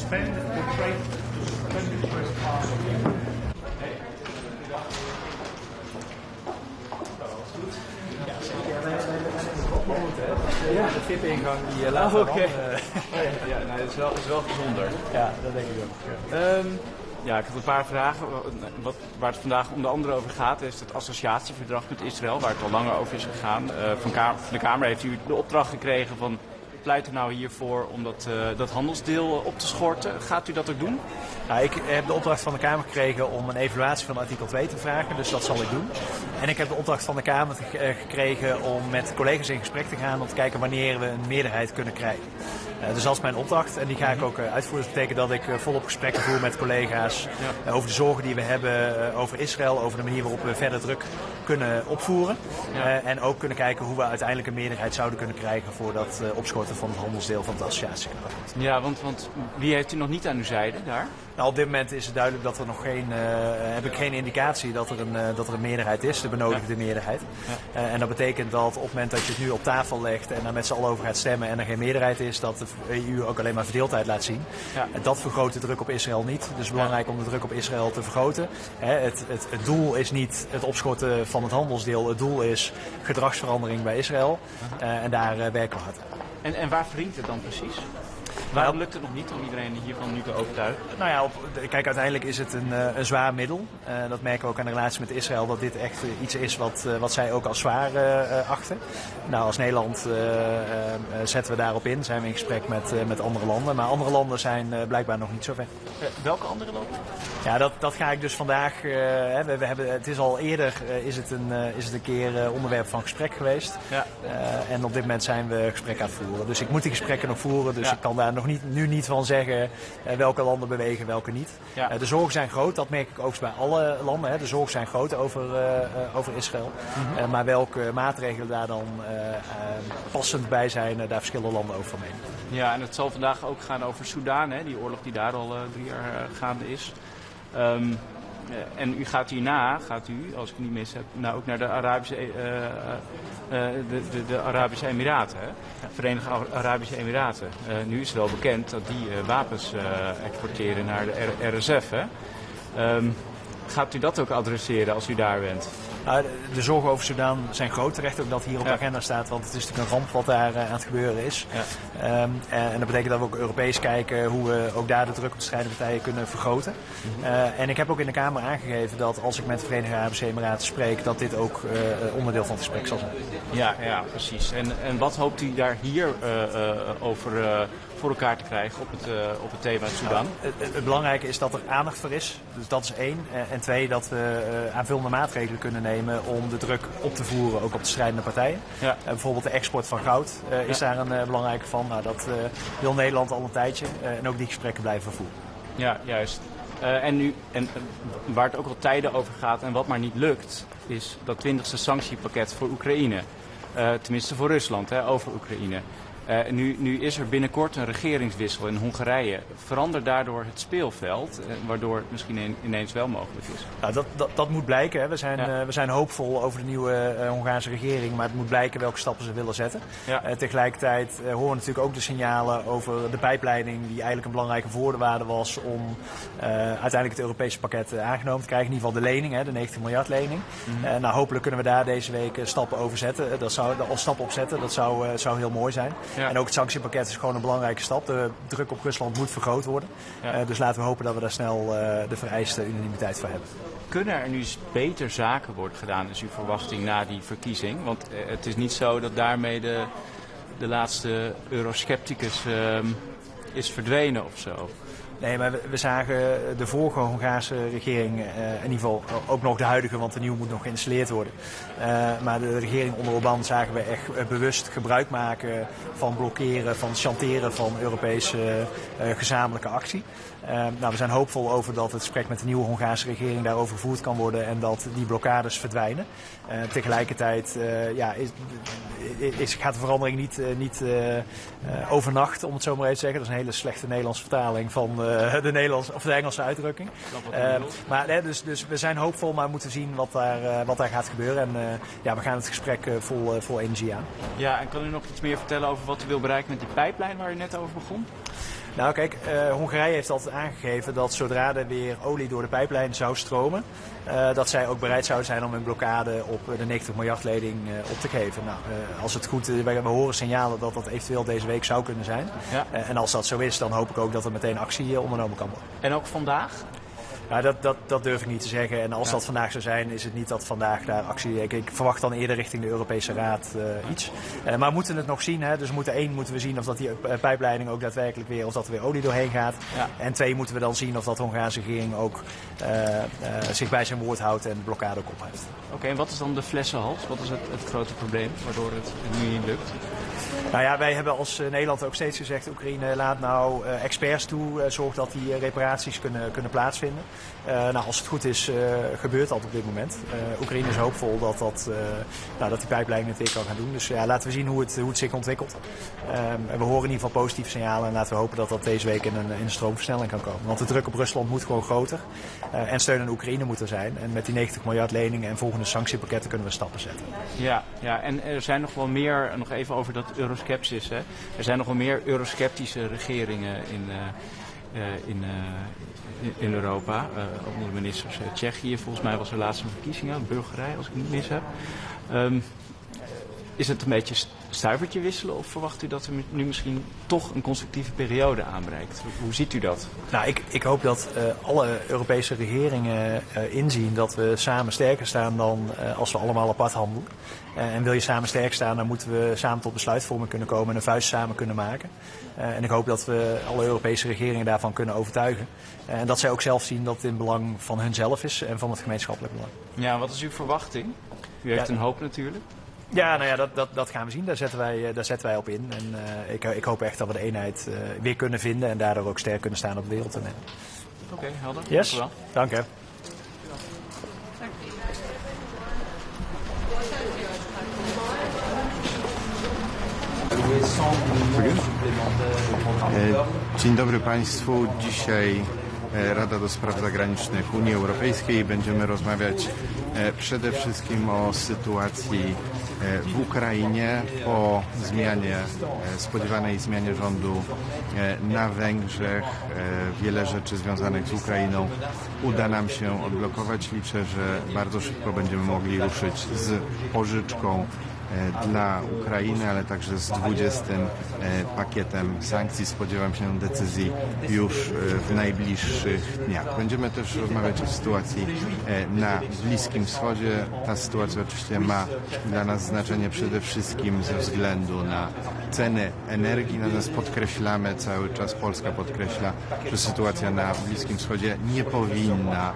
Ja, de VIP-ingang die laat okay. Ja, nou, dat is wel bijzonder. Ja, dat denk ik ook. Ja, ik had een paar vragen. Waar het vandaag onder andere over gaat is het associatieverdrag met Israël, waar het al langer over is gegaan. Van de Kamer heeft u de opdracht gekregen van pleit u nou hiervoor om dat handelsdeel op te schorten. Gaat u dat ook doen? Nou, ik heb de opdracht van de Kamer gekregen om een evaluatie van artikel 2 te vragen, dus dat zal ik doen. En ik heb de opdracht van de Kamer gekregen om met collega's in gesprek te gaan om te kijken wanneer we een meerderheid kunnen krijgen. Dus dat is mijn opdracht en die ga ik ook uitvoeren. Dat betekent dat ik volop gesprekken voer met collega's over de zorgen die we hebben over Israël, over de manier waarop we verder druk kunnen opvoeren. En ook kunnen kijken hoe we uiteindelijk een meerderheid zouden kunnen krijgen voor dat opschorten van het handelsdeel van het associatieverdrag. Ja, want wie heeft u nog niet aan uw zijde daar? Nou, op dit moment is het duidelijk dat er nog heb ik geen indicatie dat er een meerderheid is, de benodigde meerderheid. En dat betekent dat op het moment dat je het nu op tafel legt en daar met z'n allen over gaat stemmen en er geen meerderheid is, dat de EU ook alleen maar verdeeldheid laat zien. Dat vergroot de druk op Israël niet. Dus het is belangrijk om de druk op Israël te vergroten. Het doel is niet het opschorten van het handelsdeel, het doel is gedragsverandering bij Israël. En daar werken we hard aan. En waar wringt het dan precies? Waarom lukt het nog niet om iedereen hiervan nu te overtuigen? Nou ja, kijk, uiteindelijk is het een zwaar middel. Dat merken we ook aan de relatie met Israël, dat dit echt iets is wat zij ook als zwaar achten. Nou, als Nederland zetten we daarop in, zijn we in gesprek met andere landen. Maar andere landen zijn blijkbaar nog niet zo ver. Welke andere landen? Ja, dat ga ik dus vandaag... het is al eerder is het een keer onderwerp van gesprek geweest. Ja. En op dit moment zijn we gesprekken aan het voeren. Dus ik moet die gesprekken nog voeren, dus ik kan daar nog nu niet van zeggen welke landen bewegen, welke niet. Ja. De zorgen zijn groot, dat merk ik ook bij alle landen. De zorgen zijn groot over Israël. Mm-hmm. Maar welke maatregelen daar dan passend bij zijn, daar verschillen landen over van mening. Ja, en het zal vandaag ook gaan over Soedan, die oorlog die daar al 3 jaar gaande is. En u gaat hierna, als ik het niet mis heb, ook naar de Arabische Emiraten, Verenigde Arabische Emiraten. Nu is het wel bekend dat die wapens exporteren naar de RSF. Gaat u dat ook adresseren als u daar bent? De zorgen over Sudan zijn groot. Terecht ook dat hier op de agenda staat, want het is natuurlijk een ramp wat daar aan het gebeuren is. Ja. En dat betekent dat we ook Europees kijken hoe we ook daar de druk op de strijdende partijen kunnen vergroten. En ik heb ook in de Kamer aangegeven dat als ik met de Verenigde Arabische Emiraten spreek, dat dit ook onderdeel van het gesprek zal zijn. Ja, precies. En wat hoopt u daar hier over voor elkaar te krijgen op het thema Sudan? Het belangrijke is dat er aandacht voor is. Dus dat is 1. En 2, dat we aanvullende maatregelen kunnen nemen om de druk op te voeren, ook op de strijdende partijen. Ja. Bijvoorbeeld de export van goud is daar een belangrijke van. Nou, dat wil Nederland al een tijdje. En ook die gesprekken blijven voeren. Ja, juist. En waar het ook al tijden over gaat en wat maar niet lukt, is dat 20e sanctiepakket voor Oekraïne. Tenminste voor Rusland, over Oekraïne. Nu is er binnenkort een regeringswissel in Hongarije. Verandert daardoor het speelveld, waardoor het misschien ineens wel mogelijk is? Nou, dat moet blijken. Hè. We zijn hoopvol over de nieuwe Hongaarse regering, maar het moet blijken welke stappen ze willen zetten. Ja. Tegelijkertijd horen we natuurlijk ook de signalen over de pijpleiding, die eigenlijk een belangrijke voorwaarde was om uiteindelijk het Europese pakket aangenomen te krijgen. In ieder geval de lening, hè, de 90 miljard lening. Nou, hopelijk kunnen we daar deze week stappen over zetten. Stappen opzetten. Dat zou heel mooi zijn. Ja. En ook het sanctiepakket is gewoon een belangrijke stap. De druk op Rusland moet vergroot worden. Ja. Dus laten we hopen dat we daar snel de vereiste unanimiteit voor hebben. Kunnen er nu beter zaken worden gedaan, is uw verwachting na die verkiezing? Want het is niet zo dat daarmee de laatste euroscepticus is verdwenen of zo. Nee, maar we zagen de vorige Hongaarse regering, in ieder geval ook nog de huidige, want de nieuwe moet nog geïnstalleerd worden. Maar de regering onder Orbán zagen we echt bewust gebruik maken van blokkeren, van chanteren van Europese gezamenlijke actie. Nou, we zijn hoopvol over dat het gesprek met de nieuwe Hongaarse regering daarover gevoerd kan worden en dat die blokkades verdwijnen. Tegelijkertijd gaat de verandering niet overnacht, om het zo maar even te zeggen. Dat is een hele slechte Nederlandse vertaling van de Engelse uitdrukking. Dus we zijn hoopvol, maar we moeten zien wat daar gaat gebeuren. En we gaan het gesprek vol energie aan. Ja, en kan u nog iets meer vertellen over wat u wil bereiken met die pijplijn waar u net over begon? Nou kijk, Hongarije heeft altijd aangegeven dat zodra er weer olie door de pijplijn zou stromen, dat zij ook bereid zouden zijn om een blokkade op de 90 miljard lening op te geven. Nou, als het goed is, we horen signalen dat dat eventueel deze week zou kunnen zijn. Ja. En als dat zo is, dan hoop ik ook dat er meteen actie ondernomen kan worden. En ook vandaag? Ja, dat durf ik niet te zeggen. En als dat vandaag zou zijn, is het niet dat vandaag daar actie... Ik verwacht dan eerder richting de Europese Raad iets. Maar we moeten het nog zien. Hè? Dus moeten we zien of dat die pijpleiding ook daadwerkelijk weer... of dat er weer olie doorheen gaat. Ja. En 2, moeten we dan zien of dat de Hongaarse regering ook zich bij zijn woord houdt... en de blokkade ook opheft. Oké, en wat is dan de flessenhals? Wat is het grote probleem waardoor het nu niet lukt? Nou ja, wij hebben als Nederland ook steeds gezegd... Oekraïne laat nou experts toe, zorg dat die reparaties kunnen plaatsvinden. Als het goed is, gebeurt dat op dit moment. Oekraïne is hoopvol dat die pijpleiding het weer kan gaan doen. Dus laten we zien hoe het zich ontwikkelt. We horen in ieder geval positieve signalen en laten we hopen dat dat deze week in een stroomversnelling kan komen. Want de druk op Rusland moet gewoon groter. En steun aan Oekraïne moet er zijn. En met die 90 miljard leningen en volgende sanctiepakketten kunnen we stappen zetten. Ja, en er zijn nog wel meer, nog even over dat euroskepsis. Hè. Er zijn nog wel meer eurosceptische regeringen in Europa. Onder de ministers Tsjechië, volgens mij was er laatst een verkiezingen, Bulgarije, als ik het niet mis heb. Is het een beetje stuivertje wisselen of verwacht u dat er nu misschien toch een constructieve periode aanbreekt? Hoe ziet u dat? Nou, ik hoop dat alle Europese regeringen inzien dat we samen sterker staan dan als we allemaal apart handelen. En wil je samen sterk staan, dan moeten we samen tot besluitvorming kunnen komen en een vuist samen kunnen maken. En ik hoop dat we alle Europese regeringen daarvan kunnen overtuigen. En dat zij ook zelf zien dat het in belang van hunzelf is en van het gemeenschappelijk belang. Ja, wat is uw verwachting? U heeft een hoop natuurlijk. Ja, nou ja, dat gaan we zien. Daar zetten wij op in. En ik hoop echt dat we de eenheid weer kunnen vinden en daardoor ook sterk kunnen staan op de wereldtoneel. Oké, helder. Yes, dank u wel. Dank je. Dzień dobry Państwu. Dzisiaj Rada do Spraw Zagranicznych Unii Europejskiej. Będziemy rozmawiać przede wszystkim o sytuacji w Ukrainie po spodziewanej zmianie rządu na Węgrzech. Wiele rzeczy związanych z Ukrainą uda nam się odblokować. Liczę, że bardzo szybko będziemy mogli ruszyć z pożyczką dla Ukrainy, ale także z 20. pakietem sankcji. Spodziewam się decyzji już w najbliższych dniach. Będziemy też rozmawiać o sytuacji na Bliskim Wschodzie. Ta sytuacja oczywiście ma dla nas znaczenie przede wszystkim ze względu na ceny energii, natomiast podkreślamy cały czas, Polska podkreśla, że sytuacja na Bliskim Wschodzie nie powinna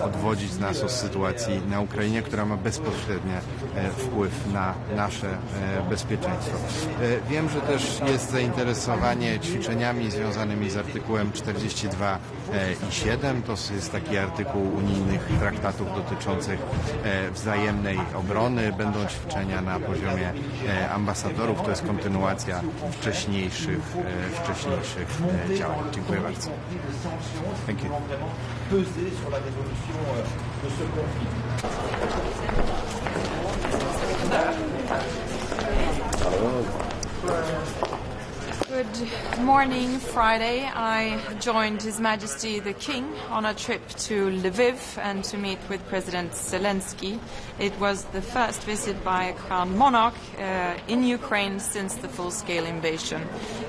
odwodzić nas od sytuacji na Ukrainie, która ma bezpośredni wpływ na nasze bezpieczeństwo. Wiem, że też jest zainteresowanie ćwiczeniami związanymi z artykułem 42 i 7. To jest taki artykuł unijnych traktatów dotyczących wzajemnej obrony. Będą ćwiczenia na poziomie ambasadorów. To jest kontynuacja wcześniejszych działań. Dziękuję bardzo. Thank you. Good morning. Friday, I joined His Majesty the King on a trip to Lviv and to meet with President Zelensky. It was the first visit by a crowned monarch in Ukraine since the full-scale invasion.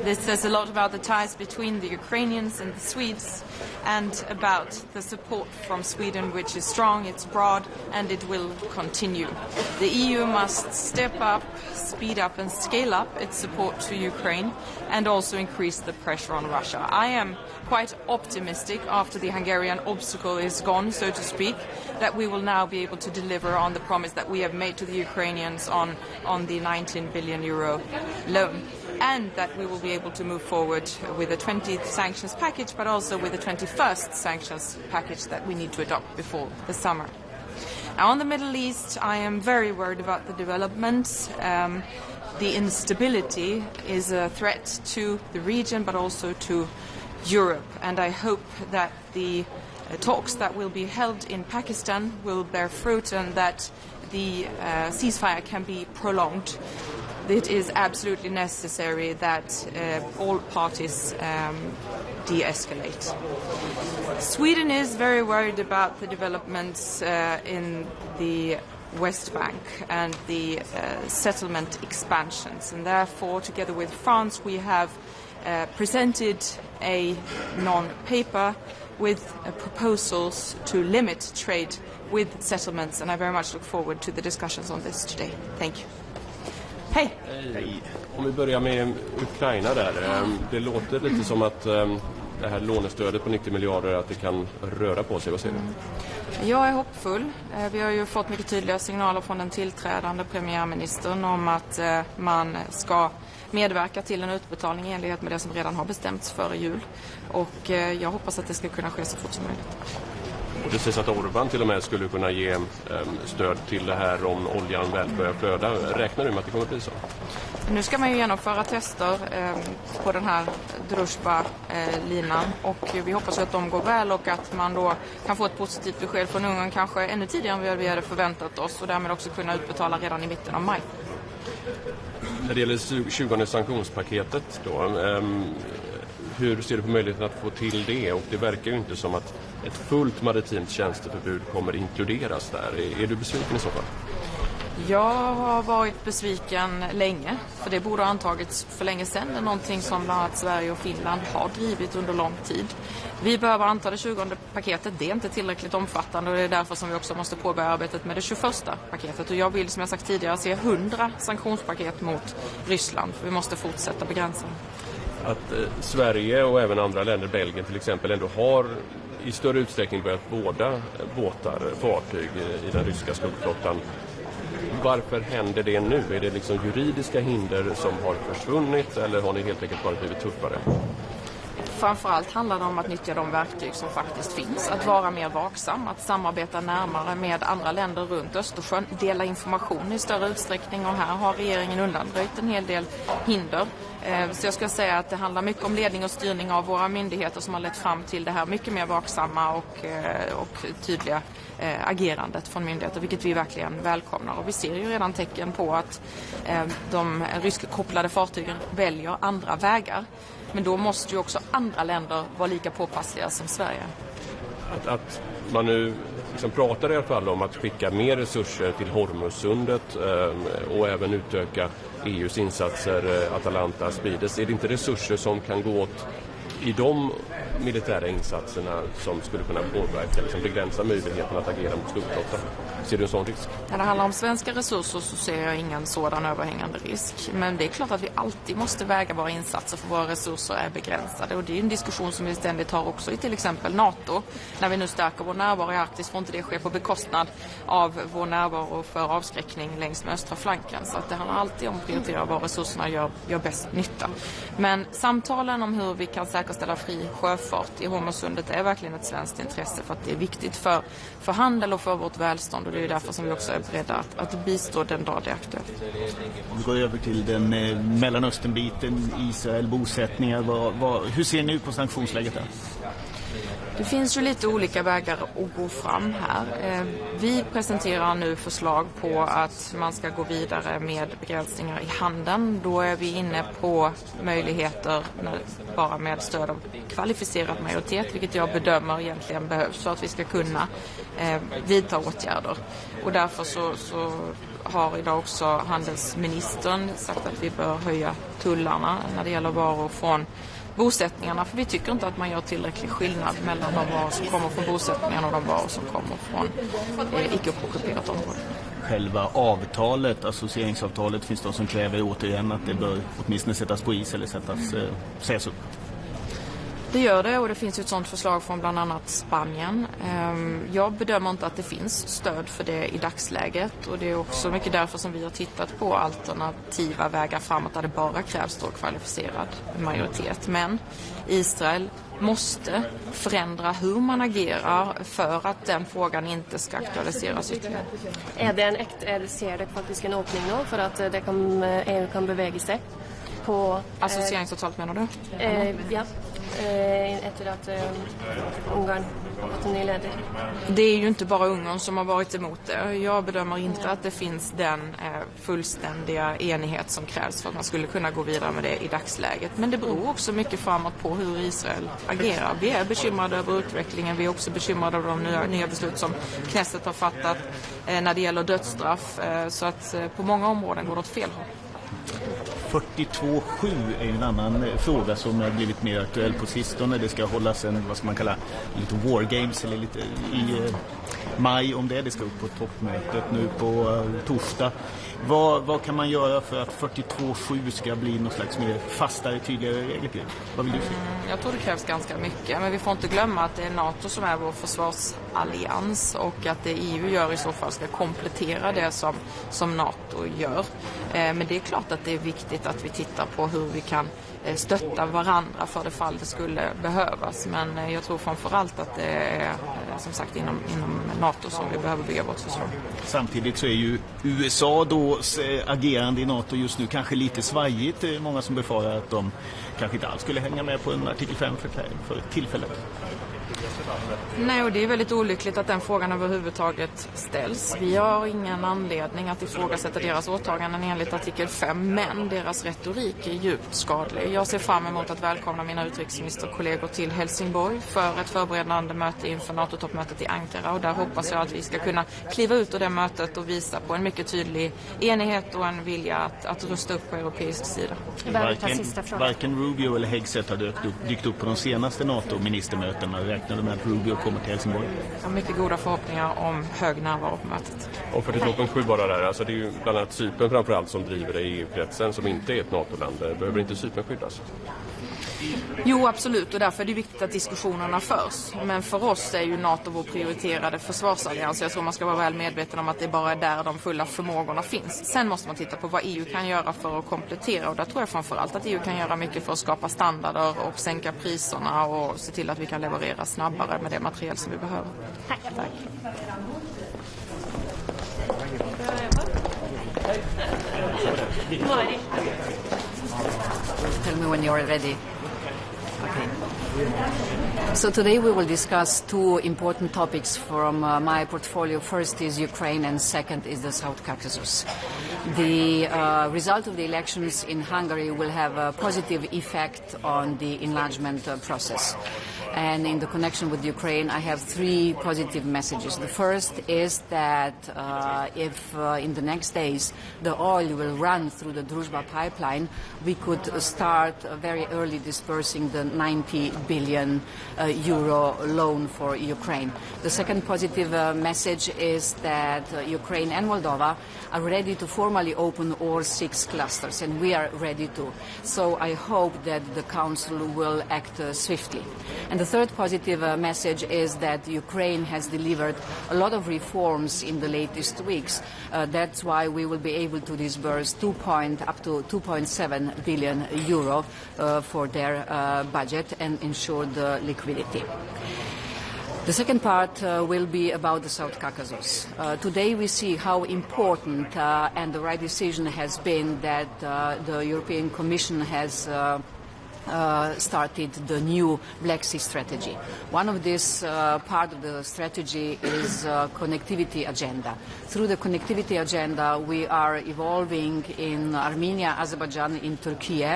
This says a lot about the ties between the Ukrainians and the Swedes and about the support from Sweden, which is strong, it's broad, and it will continue. The EU must step up, speed up and scale up its support to Ukraine and also increase the pressure on Russia. I am quite optimistic after the Hungarian obstacle is gone, so to speak, that we will now be able to deliver on the promise that we have made to the Ukrainians on the 19 billion euro loan, and that we will be able to move forward with the 20th sanctions package, but also with the 21st sanctions package that we need to adopt before the summer. Now, on the Middle East, I am very worried about the developments. The instability is a threat to the region, but also to Europe, and I hope that the talks that will be held in Pakistan will bear fruit and that the ceasefire can be prolonged. It is absolutely necessary that all parties de-escalate. Sweden is very worried about the developments in the West Bank and the settlement expansions, and therefore, together with France, we have presented a non-paper with proposals to limit trade with settlements, and I very much look forward to the discussions on this today. Thank you. Hej! Hej! Om vi börjar med Ukraina där. Det låter lite som att det här lånestödet på 90 miljarder att det kan röra på sig. Vad säger du? Jag är hoppfull. Vi har ju fått mycket tydliga signaler från den tillträdande premiärministern om att man ska medverka till en utbetalning i enlighet med det som redan har bestämts före jul. Och jag hoppas att det ska kunna ske så fort som möjligt. Och det sägs att Orban till och med skulle kunna ge stöd till det här om oljan väl börjar flöda. Räknar du med att det kommer bli så? Nu ska man ju genomföra tester på den här Druzjba-linan och vi hoppas att de går väl och att man då kan få ett positivt besked från Ungern kanske ännu tidigare än vi hade förväntat oss och därmed också kunna utbetala redan i mitten av maj. När det gäller 20:e sanktionspaketet då, hur ser du på möjligheten att få till det? Och det verkar ju inte som att ett fullt maritimt tjänsteförbud kommer inkluderas där. Är du besviken i så fall? Jag har varit besviken länge, för det borde ha antagits för länge sedan. Det är någonting som bland annat Sverige och Finland har drivit under lång tid. Vi behöver anta det 20:e paketet, det är inte tillräckligt omfattande och det är därför som vi också måste påbörja arbetet med det 21:a paketet. Och jag vill, som jag sagt tidigare, se 100 sanktionspaket mot Ryssland, för vi måste fortsätta begränsa. Att Sverige och även andra länder, Belgien till exempel, ändå har i större utsträckning börjat båda fartyg i den ryska skuggflottan. Varför händer det nu? Är det liksom juridiska hinder som har försvunnit eller har ni helt enkelt bara blivit tuffare? Framförallt handlar det om att nyttja de verktyg som faktiskt finns. Att vara mer vaksam, att samarbeta närmare med andra länder runt Östersjön, dela information i större utsträckning och här har regeringen undanröjt en hel del hinder. Så jag ska säga att det handlar mycket om ledning och styrning av våra myndigheter som har lett fram till det här mycket mer vaksamma och tydliga agerandet från myndigheter, vilket vi verkligen välkomnar. Och vi ser ju redan tecken på att de ryskkopplade fartygen väljer andra vägar. Men då måste ju också andra länder vara lika påpassliga som Sverige. Att man nu liksom pratar i alla fall om att skicka mer resurser till Hormuzsundet och även utöka EUs insatser, Atalanta, Spides. Är det inte resurser som kan gå åt i de militära insatserna som skulle kunna påverka, liksom begränsa möjligheten att agera mot skuggflottan? Ser du en sån risk? När det handlar om svenska resurser så ser jag ingen sådan överhängande risk. Men det är klart att vi alltid måste väga våra insatser för våra resurser är begränsade. Och det är en diskussion som vi ständigt har också i till exempel NATO. När vi nu stärker vår närvaro i Arktis får inte det ske på bekostnad av vår närvaro för avskräckning längs med östra flanken. Så att det handlar alltid om att prioritera var resurserna gör bäst nytta. Men samtalen om hur vi kan säkerställa fri sjöfart i Hormuzsundet är verkligen ett svenskt intresse för att det är viktigt för handel och för vårt välstånd. Och det är därför som vi också är beredda att bistå den dag det är aktuellt. Om vi går över till den Mellanöstern-biten, Israel, bosättningar. Hur ser ni på sanktionsläget där? Det finns ju lite olika vägar att gå fram här. Vi presenterar nu förslag på att man ska gå vidare med begränsningar i handeln. Då är vi inne på möjligheter bara med stöd av kvalificerad majoritet, vilket jag bedömer egentligen behövs för att vi ska kunna vidta åtgärder. Och därför så har idag också handelsministern sagt att vi bör höja tullarna när det gäller varor från bosättningarna, för vi tycker inte att man gör tillräcklig skillnad mellan de varor som kommer från bosättningarna och de varor som kommer från icke-ockuperat område. Själva avtalet, associeringsavtalet, finns de som kräver återigen att det bör åtminstone sättas på is eller sägas upp. Det gör det, och det finns ju ett sådant förslag från bland annat Spanien. Jag bedömer inte att det finns stöd för det i dagsläget, och det är också mycket därför som vi har tittat på alternativa vägar framåt där det bara krävs då kvalificerad majoritet. Men Israel måste förändra hur man agerar för att den frågan inte ska aktualiseras ytterligare. Ser det faktiskt en öppning nu för att EU kan beväga sig på associeringsavtalet, menar du? Ja. Efter att Ungern har fått en ny ledare. Det är ju inte bara Ungern som har varit emot det. Jag bedömer inte att det finns den fullständiga enighet som krävs för att man skulle kunna gå vidare med det i dagsläget. Men det beror också mycket framåt på hur Israel agerar. Vi är bekymrade över utvecklingen. Vi är också bekymrade över de nya beslut som Knesset har fattat när det gäller dödsstraff. Så att på många områden går det åt fel håll. 42.7 är en annan fråga som har blivit mer aktuell på sistone. Det ska hållas en, vad ska man kalla, lite war games eller lite i maj om det. Det ska upp på toppmötet nu på torsdag. Vad kan man göra för att 42.7 ska bli något slags mer fastare, tydligare regler? Vad vill du säga? Jag tror det krävs ganska mycket, men vi får inte glömma att det är NATO som är vår försvarsallians och att det EU gör i så fall ska komplettera det som NATO gör. Men det är klart att det är viktigt att vi tittar på hur vi kan stötta varandra för det fall det skulle behövas. Men jag tror framförallt att det är som sagt inom NATO som vi behöver bygga vårt försvar. Samtidigt så är ju USA då agerande i NATO just nu kanske lite svajigt. Det är många som befarar att de kanske inte alls skulle hänga med på en artikel 5 för tillfället. Nej, och det är väldigt olyckligt att den frågan överhuvudtaget ställs. Vi har ingen anledning att ifrågasätta deras åtaganden enligt artikel 5, men deras retorik är djupt skadlig. Jag ser fram emot att välkomna mina utrikesministerkollegor till Helsingborg för ett förberedande möte inför NATO-toppmötet i Ankara, och där hoppas jag att vi ska kunna kliva ut ur det mötet och visa på en mycket tydlig enighet och en vilja att rusta upp på europeisk sida. Varken Rubio eller Hegseth har dykt upp på de senaste NATO-ministermötena. Räknar du med att Rubio kommer till Helsingborg? Jag har mycket goda förhoppningar om hög närvaro på mötet. Och för det 2.7 bara där, alltså det är ju bland annat Cypern framförallt som driver det i EU-kretsen som inte är ett NATO-land. Behöver inte Cypern skyddas? Jo, absolut, och därför är det viktigt att diskussionerna förs. Men för oss är ju NATO vår prioriterade försvarsallians. Jag tror man ska vara väl medveten om att det bara är där de fulla förmågorna finns. Sen måste man titta på vad EU kan göra för att komplettera, och där tror jag framförallt att EU kan göra mycket för att skapa standarder och sänka priserna och se till att vi kan leverera snabbare med det material som vi behöver. Tack. Tell me when you're ready. Okay. So today we will discuss two important topics from my portfolio. First is Ukraine and second is the South Caucasus. The result of the elections in Hungary will have a positive effect on the enlargement process. And in the connection with Ukraine, I have three positive messages. The first is that if in the next days the oil will run through the Druzhba pipeline, we could start very early dispersing the 90 billion euro loan for Ukraine. The second positive message is that Ukraine and Moldova are ready to formally open all 6 clusters, and we are ready to. So I hope that the Council will act swiftly. And the third positive message is that Ukraine has delivered a lot of reforms in the latest weeks. That's why we will be able to disburse up to 2.7 billion euro for their budget and ensure the liquidity. The second part will be about the South Caucasus. Today we see how important and the right decision has been that the European Commission has started the new Black Sea strategy. One of this part of the strategy is connectivity agenda. Through the connectivity agenda, we are evolving in Armenia, Azerbaijan, in Turkey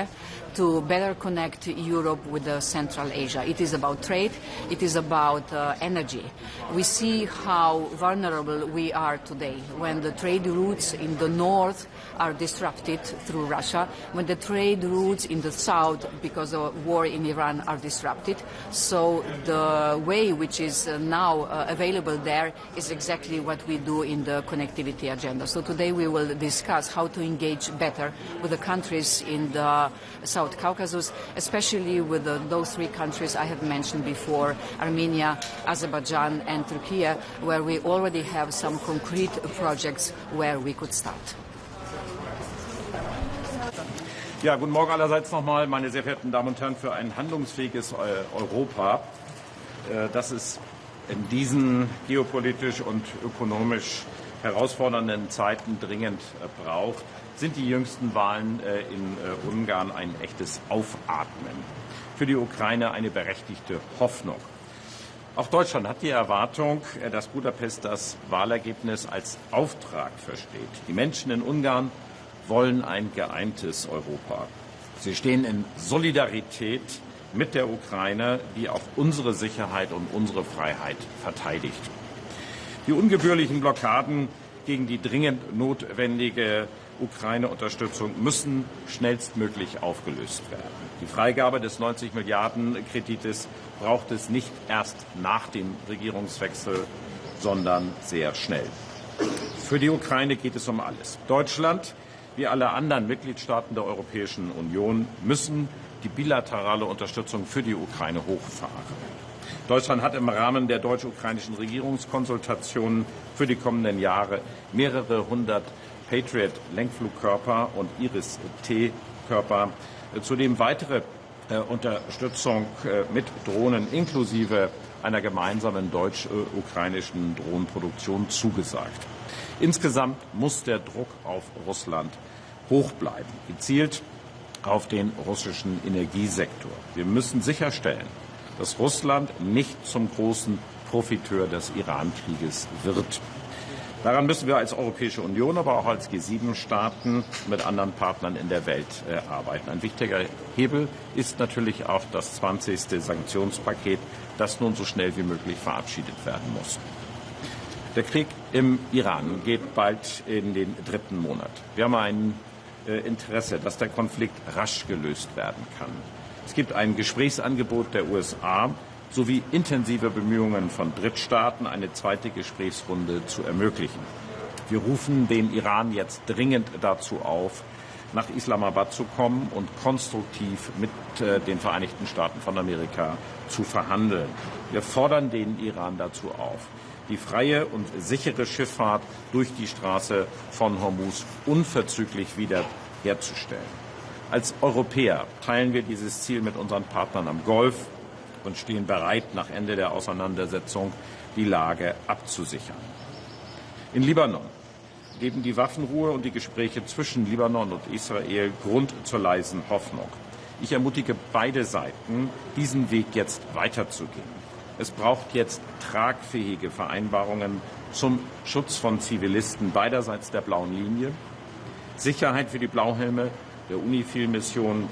to better connect Europe with Central Asia. It is about trade, it is about energy. We see how vulnerable we are today when the trade routes in the north are disrupted through Russia, when the trade routes in the south because of war in Iran are disrupted. So the way which is now available there is exactly what we do in the connectivity agenda. So today we will discuss how to engage better with the countries in the South Caucasus, especially with those 3 countries I have mentioned before, Armenia, Azerbaijan and Turkey, where we already have some concrete projects where we could start. Ja, guten Morgen allerseits nochmal, meine sehr verehrten Damen und Herren, für ein handlungsfähiges Europa, das es in diesen geopolitisch und ökonomisch herausfordernden Zeiten dringend braucht, sind die jüngsten Wahlen in Ungarn ein echtes Aufatmen. Für die Ukraine eine berechtigte Hoffnung. Auch Deutschland hat die Erwartung, dass Budapest das Wahlergebnis als Auftrag versteht. Die Menschen in Ungarn wollen ein geeintes Europa. Sie stehen in Solidarität mit der Ukraine, die auch unsere Sicherheit und unsere Freiheit verteidigt. Die ungebührlichen Blockaden gegen die dringend notwendige Ukraine-Unterstützung müssen schnellstmöglich aufgelöst werden. Die Freigabe des 90 Milliarden Kredites braucht es nicht erst nach dem Regierungswechsel, sondern sehr schnell. Für die Ukraine geht es um alles. Deutschland, wie alle anderen Mitgliedstaaten der Europäischen Union, müssen die bilaterale Unterstützung für die Ukraine hochfahren. Deutschland hat im Rahmen der deutsch-ukrainischen Regierungskonsultationen für die kommenden Jahre mehrere hundert Patriot-Lenkflugkörper und Iris-T-Körper, zudem weitere Unterstützung mit Drohnen inklusive einer gemeinsamen deutsch-ukrainischen Drohnenproduktion zugesagt. Insgesamt muss der Druck auf Russland hoch bleiben, gezielt auf den russischen Energiesektor. Wir müssen sicherstellen, dass Russland nicht zum großen Profiteur des Iran-Krieges wird. Daran müssen wir als Europäische Union, aber auch als G7-Staaten mit anderen Partnern in der Welt arbeiten. Ein wichtiger Hebel ist natürlich auch das 20. Sanktionspaket, das nun so schnell wie möglich verabschiedet werden muss. Der Krieg im Iran geht bald in den 3. Monat. Wir haben ein Interesse, dass der Konflikt rasch gelöst werden kann. Es gibt ein Gesprächsangebot der USA sowie intensive Bemühungen von Drittstaaten, eine zweite Gesprächsrunde zu ermöglichen. Wir rufen den Iran jetzt dringend dazu auf, nach Islamabad zu kommen und konstruktiv mit den Vereinigten Staaten von Amerika zu verhandeln. Wir fordern den Iran dazu auf, die freie und sichere Schifffahrt durch die Straße von Hormuz unverzüglich wiederherzustellen. Als Europäer teilen wir dieses Ziel mit unseren Partnern am Golf und stehen bereit, nach Ende der Auseinandersetzung die Lage abzusichern. In Libanon geben die Waffenruhe und die Gespräche zwischen Libanon und Israel Grund zur leisen Hoffnung. Ich ermutige beide Seiten, diesen Weg jetzt weiterzugehen. Es braucht jetzt tragfähige Vereinbarungen zum Schutz von Zivilisten beiderseits der blauen Linie, Sicherheit für die Blauhelme der UNIFIL-Mission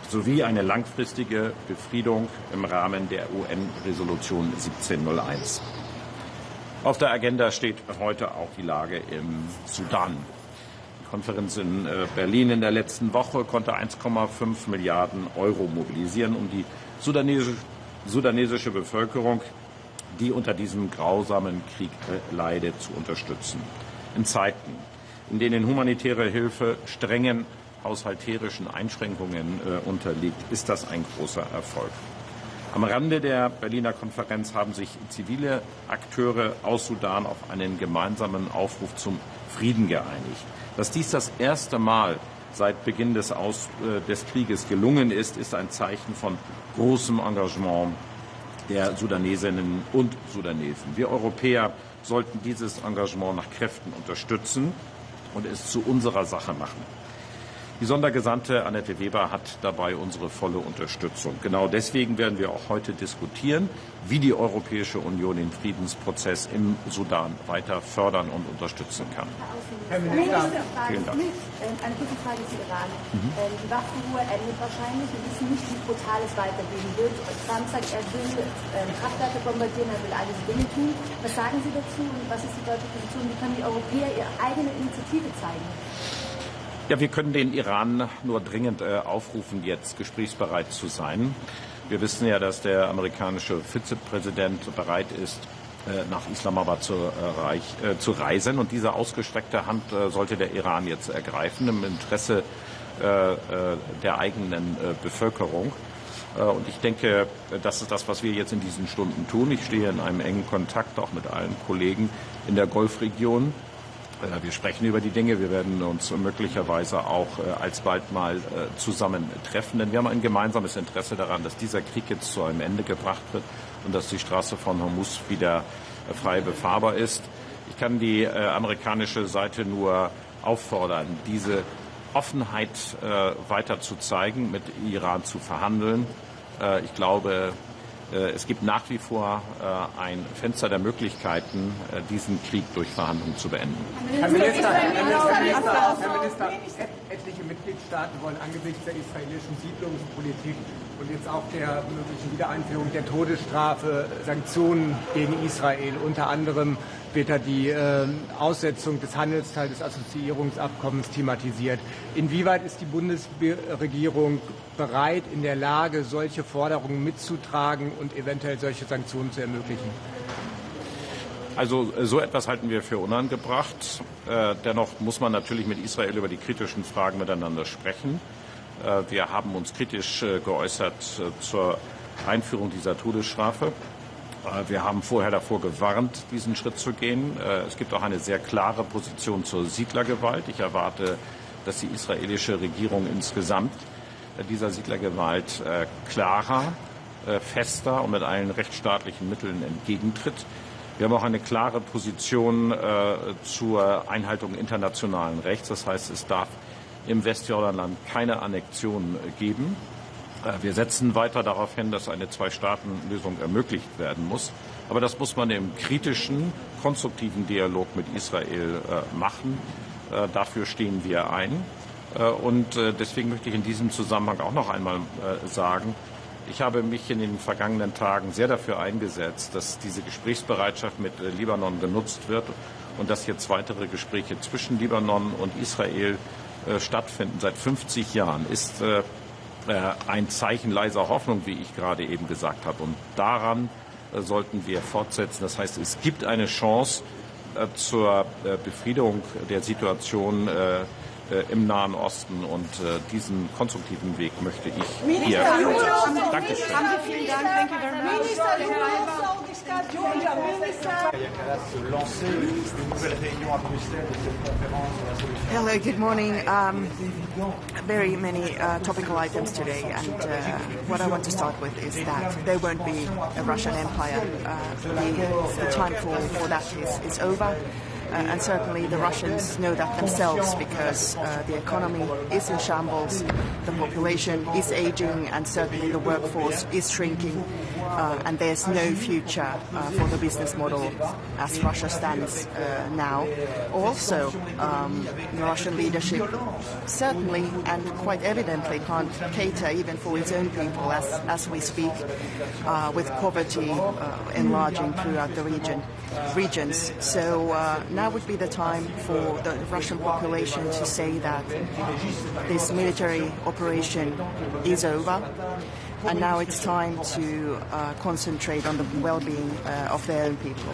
sowie eine langfristige Befriedung im Rahmen der UN-Resolution 1701. Auf der Agenda steht heute auch die Lage im Sudan. Die Konferenz in Berlin in der letzten Woche konnte 1,5 Milliarden Euro mobilisieren, um die sudanesische Bevölkerung, die unter diesem grausamen Krieg leidet, zu unterstützen. In Zeiten, in denen humanitäre Hilfe strengen haushalterischen Einschränkungen unterliegt, ist das ein großer Erfolg. Am Rande der Berliner Konferenz haben sich zivile Akteure aus Sudan auf einen gemeinsamen Aufruf zum Frieden geeinigt. Dass dies das erste Mal seit Beginn des Krieges gelungen ist, ist ein Zeichen von großem Engagement der Sudanesinnen und Sudanesen. Wir Europäer sollten dieses Engagement nach Kräften unterstützen und es zu unserer Sache machen. Die Sondergesandte Annette Weber hat dabei unsere volle Unterstützung. Genau deswegen werden wir auch heute diskutieren, wie die Europäische Union den Friedensprozess im Sudan weiter fördern und unterstützen kann. Herr Minister, vielen Dank. Eine kurze Frage zu Iran. Die Waffenruhe endet wahrscheinlich. Wir wissen nicht, wie brutal es weitergehen wird. Trump sagt, er will Kraftwerke bombardieren, er will all diese Dinge tun. Was sagen Sie dazu und was ist die deutsche Position? Wie können die Europäer ihre eigene Initiative zeigen? Ja, wir können den Iran nur dringend aufrufen, jetzt gesprächsbereit zu sein. Wir wissen ja, dass der amerikanische Vizepräsident bereit ist, nach Islamabad zu reisen. Und diese ausgestreckte Hand sollte der Iran jetzt ergreifen im Interesse der eigenen Bevölkerung. Und ich denke, das ist das, was wir jetzt in diesen Stunden tun. Ich stehe in einem engen Kontakt auch mit allen Kollegen in der Golfregion. Wir sprechen über die Dinge. Wir werden uns möglicherweise auch alsbald mal zusammen treffen. Denn wir haben ein gemeinsames Interesse daran, dass dieser Krieg jetzt zu einem Ende gebracht wird und dass die Straße von Hormuz wieder frei befahrbar ist. Ich kann die amerikanische Seite nur auffordern, diese Offenheit weiter zu zeigen, mit Iran zu verhandeln. Ich glaube, es gibt nach wie vor ein Fenster der Möglichkeiten, diesen Krieg durch Verhandlungen zu beenden. Herr Minister, etliche Mitgliedstaaten wollen angesichts der israelischen Siedlungspolitik und jetzt auch der möglichen Wiedereinführung der Todesstrafe Sanktionen gegen Israel. Unter anderem wird da die Aussetzung des Handelsteils des Assoziierungsabkommens thematisiert. Inwieweit ist die Bundesregierung bereit, in der Lage, solche Forderungen mitzutragen und eventuell solche Sanktionen zu ermöglichen? Also so etwas halten wir für unangebracht. Dennoch muss man natürlich mit Israel über die kritischen Fragen miteinander sprechen. Wir haben uns kritisch geäußert zur Einführung dieser Todesstrafe. Wir haben vorher davor gewarnt, diesen Schritt zu gehen. Es gibt auch eine sehr klare Position zur Siedlergewalt. Ich erwarte, dass die israelische Regierung insgesamt dieser Siedlergewalt klarer, fester und mit allen rechtsstaatlichen Mitteln entgegentritt. Wir haben auch eine klare Position zur Einhaltung internationalen Rechts. Das heißt, es darf im Westjordanland keine Annexion geben. Wir setzen weiter darauf hin, dass eine Zwei-Staaten-Lösung ermöglicht werden muss. Aber das muss man im kritischen, konstruktiven Dialog mit Israel machen. Dafür stehen wir ein. Und deswegen möchte ich in diesem Zusammenhang auch noch einmal sagen, ich habe mich in den vergangenen Tagen sehr dafür eingesetzt, dass diese Gesprächsbereitschaft mit Libanon genutzt wird und dass jetzt weitere Gespräche zwischen Libanon und Israel stattfinden. Seit 50 Jahren ist ein Zeichen leiser Hoffnung, wie ich gerade eben gesagt habe. Und daran sollten wir fortsetzen. Das heißt, es gibt eine Chance zur Befriedung der Situation im Nahen Osten. Und diesen konstruktiven Weg möchte ich hier fortsetzen. Dankeschön. Vielen Dank. Thank you very much. Hello, good morning. Very many topical items today, and what I want to start with is that there won't be a Russian empire. The time for that is over. And certainly the Russians know that themselves because the economy is in shambles, the population is aging, and certainly the workforce is shrinking. and there's no future for the business model as Russia stands now. Also, the Russian leadership certainly and quite evidently can't cater even for its own people as we speak, with poverty enlarging throughout the regions. So now would be the time for the Russian population to say that this military operation is over, and now it's time to concentrate on the well-being of their own people.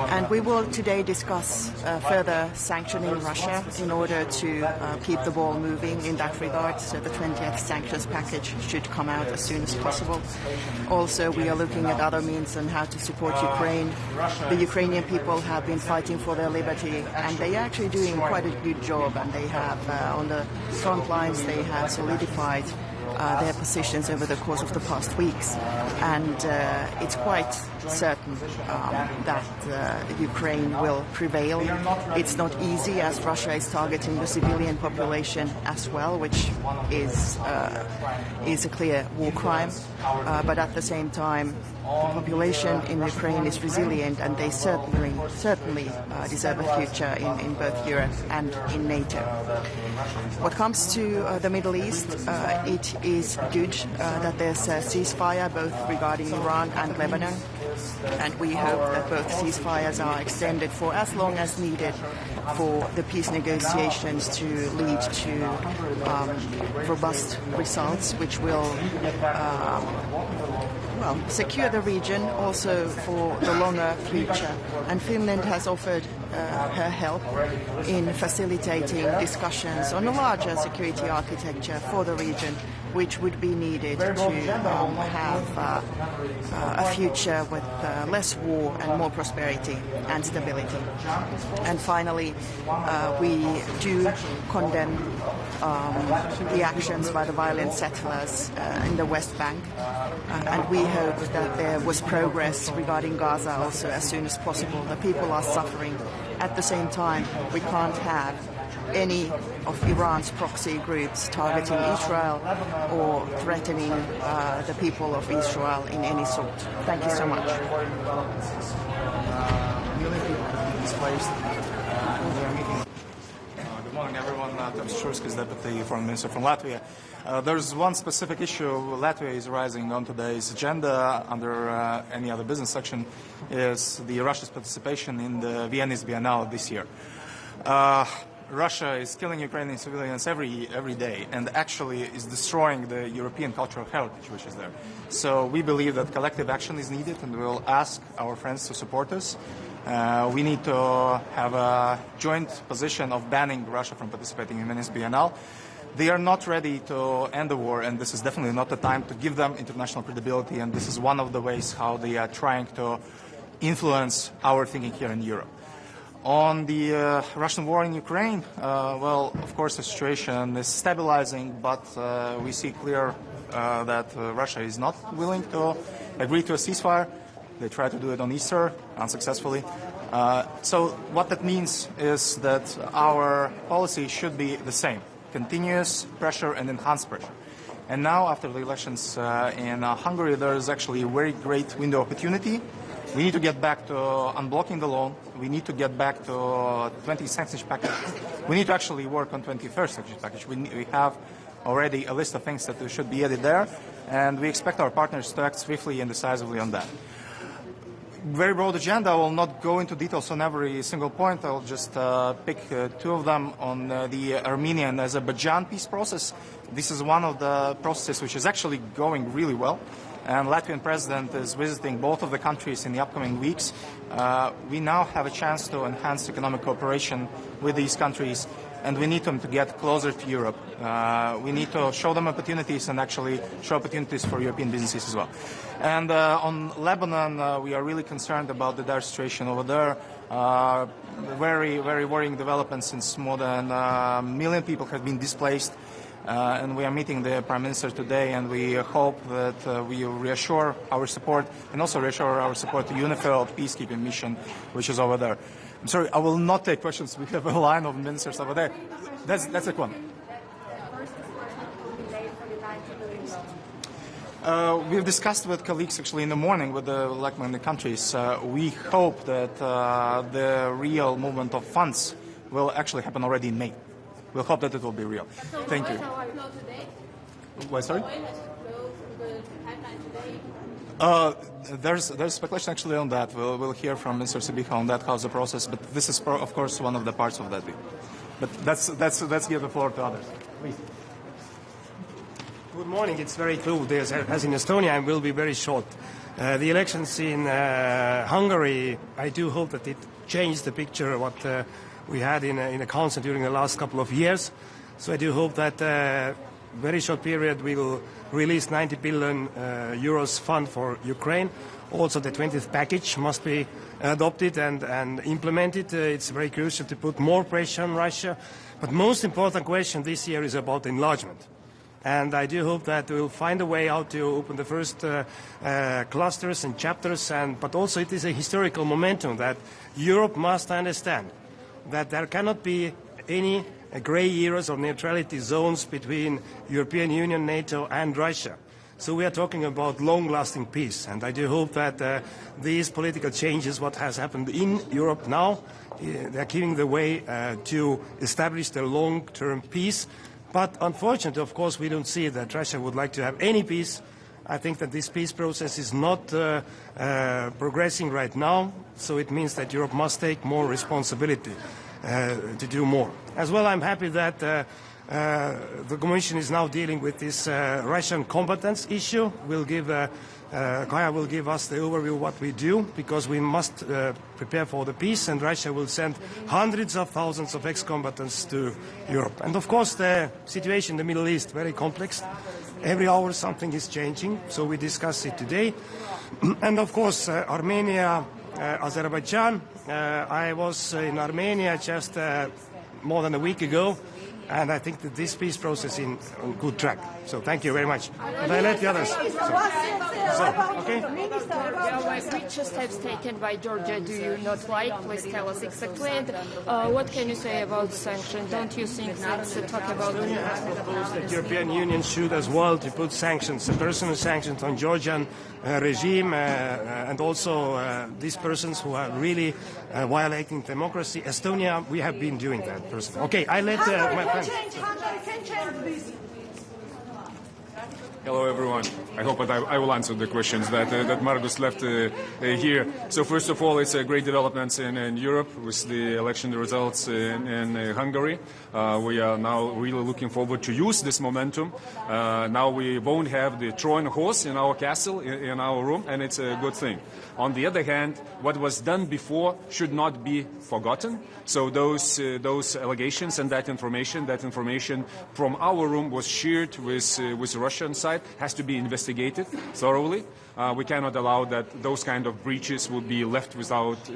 And we will today discuss further sanctioning Russia in order to keep the ball moving in that regard. So the 20th sanctions package should come out as soon as possible. Also, we are looking at other means on how to support Ukraine. The Ukrainian people have been fighting for their liberty, and they are actually doing quite a good job, and they have, on the front lines, they have solidified their positions over the course of the past weeks, and it's quite certain that Ukraine will prevail. It's not easy, as Russia is targeting the civilian population as well, which is a clear war crime, but at the same time the population in Ukraine is resilient, and they certainly deserve a future in both Europe and in NATO. What comes to the Middle East, it is good that there's a ceasefire both regarding Iran and Lebanon, and we hope that both ceasefires are extended for as long as needed for the peace negotiations to lead to robust results which will secure the region also for the longer future. And Finland has offered her help in facilitating discussions on a larger security architecture for the region, which would be needed to have a future with less war and more prosperity and stability. And finally, we do condemn the actions by the violent settlers in the West Bank, and we hope that there was progress regarding Gaza also as soon as possible. The people are suffering. At the same time, we can't have any of Iran's proxy groups targeting Israel or threatening the people of Israel in any sort. Thank you so much. Good morning, everyone. Toms Šurskis, Deputy Foreign Minister from Latvia. There's one specific issue Latvia is raising on today's agenda under any other business section, is the Russia's participation in the Viennese Biennale this year. Russia is killing Ukrainian civilians every day, and actually is destroying the European cultural heritage which is there. So we believe that collective action is needed, and we will ask our friends to support us. We need to have a joint position of banning Russia from participating in Venice Biennale. They are not ready to end the war, and this is definitely not the time to give them international credibility, and this is one of the ways how they are trying to influence our thinking here in Europe. On the Russian war in Ukraine, well, of course the situation is stabilizing, but we see clear that Russia is not willing to agree to a ceasefire. They tried to do it on Easter, unsuccessfully. So what that means is that our policy should be the same: continuous pressure and enhanced pressure. And now, after the elections in Hungary, there is actually a very great window of opportunity. We need to get back to unblocking the loan. We need to get back to 20th sanctions package. We need to actually work on 21st sanctions package. We have already a list of things that should be added there, and we expect our partners to act swiftly and decisively on that. Very broad agenda. I will not go into details on every single point. I'll just pick two of them. On the Armenia and Azerbaijan peace process, this is one of the processes which is actually going really well, and Latvian president is visiting both of the countries in the upcoming weeks. We now have a chance to enhance economic cooperation with these countries, and we need them to get closer to Europe. We need to show them opportunities and actually show opportunities for European businesses as well. And on Lebanon, we are really concerned about the dire situation over there. Very, very worrying developments, since more than 1 million people have been displaced. And we are meeting the Prime Minister today, and we hope that we will reassure our support, and also reassure our support to UNIFIL peacekeeping mission, which is over there. I'm sorry, I will not take questions. We have a line of ministers over there. That's a one. We've discussed with colleagues actually in the morning with the like-minded countries. We hope that the real movement of funds will actually happen already in May. We'll hope that it will be real. Thank you. What, sorry? There's speculation actually on that. We'll hear from Mr. Sybiha on that, how's the process. But this is, of course, one of the parts of that. But let's give the floor to others. Please. Good morning. It's very close as in Estonia, and will be very short. The elections in Hungary, I do hope that it changed the picture of what we had in the council during the last couple of years. So I do hope that very short period we will release 90 billion euros fund for Ukraine. Also the 20th package must be adopted and implemented. It's very crucial to put more pressure on Russia. But most important question this year is about enlargement. And I do hope that we'll find a way how to open the first clusters and chapters. But also it is a historical momentum that Europe must understand that there cannot be any grey areas or neutrality zones between European Union, NATO and Russia. So we are talking about long-lasting peace. And I do hope that these political changes, what has happened in Europe now, they're giving the way to establish the long-term peace. But unfortunately, of course, we don't see that Russia would like to have any peace. I think that this peace process is not progressing right now. So it means that Europe must take more responsibility to do more. As well, I'm happy that the Commission is now dealing with this Russian competence issue. Kaya will give us the overview of what we do, because we must prepare for the peace, and Russia will send hundreds of thousands of ex-combatants to Europe. And of course, the situation in the Middle East, very complex. Every hour something is changing, so we discuss it today. And of course, Armenia, Azerbaijan. I was in Armenia just more than a week ago, and I think that this peace process is on good track. So thank you very much. And I let the others. Which steps taken by Georgia do you not like? Please tell us exactly. And what can you say about sanctions? Don't you think let's talk about the European Union should as well to put sanctions, personal sanctions on Georgian regime and also these persons who are really violating democracy. Estonia, we have been doing that personally. Okay, I let my friend. Hello, everyone. I hope that I will answer the questions that Margus left here. So first of all, it's a great developments in Europe with the election results in Hungary. We are now really looking forward to use this momentum. Now we won't have the Trojan horse in our castle, in our room, and it's a good thing. On the other hand, what was done before should not be forgotten. So those allegations and that information from our room was shared with the Russian side, has to be investigated thoroughly. We cannot allow that those kind of breaches will be left without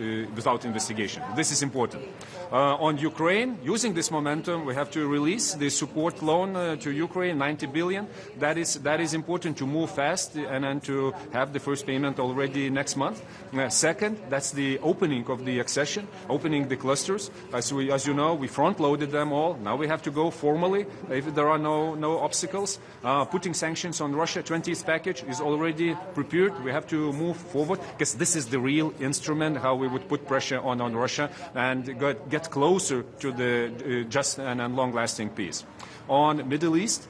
investigation. This is important. On Ukraine, using this momentum, we have to release the support loan to Ukraine, 90 billion. That is important to move fast and to have the first payment already next month. Second, that's the opening of the accession, opening the clusters. As you know, we front-loaded them all. Now we have to go formally if there are no obstacles. Putting sanctions on Russia, 20th package is already prepared. We have to move forward because this is the real instrument how we would put pressure on Russia and get closer to the just and long-lasting peace. On Middle East,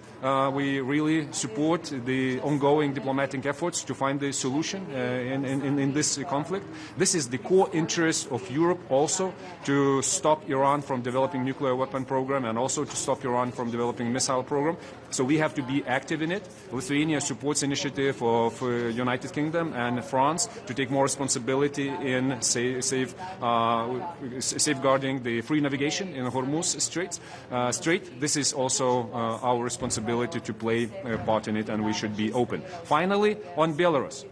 we really support the ongoing diplomatic efforts to find the solution in this conflict. This is the core interest of Europe also, to stop Iran from developing nuclear weapon program and also to stop Iran from developing missile program. So we have to be active in it. Lithuania supports initiative of United Kingdom and France to take more responsibility in safeguarding the free navigation in Hormuz Strait. This is also our responsibility to play a part in it, and we should be open. Finally, on Belarus.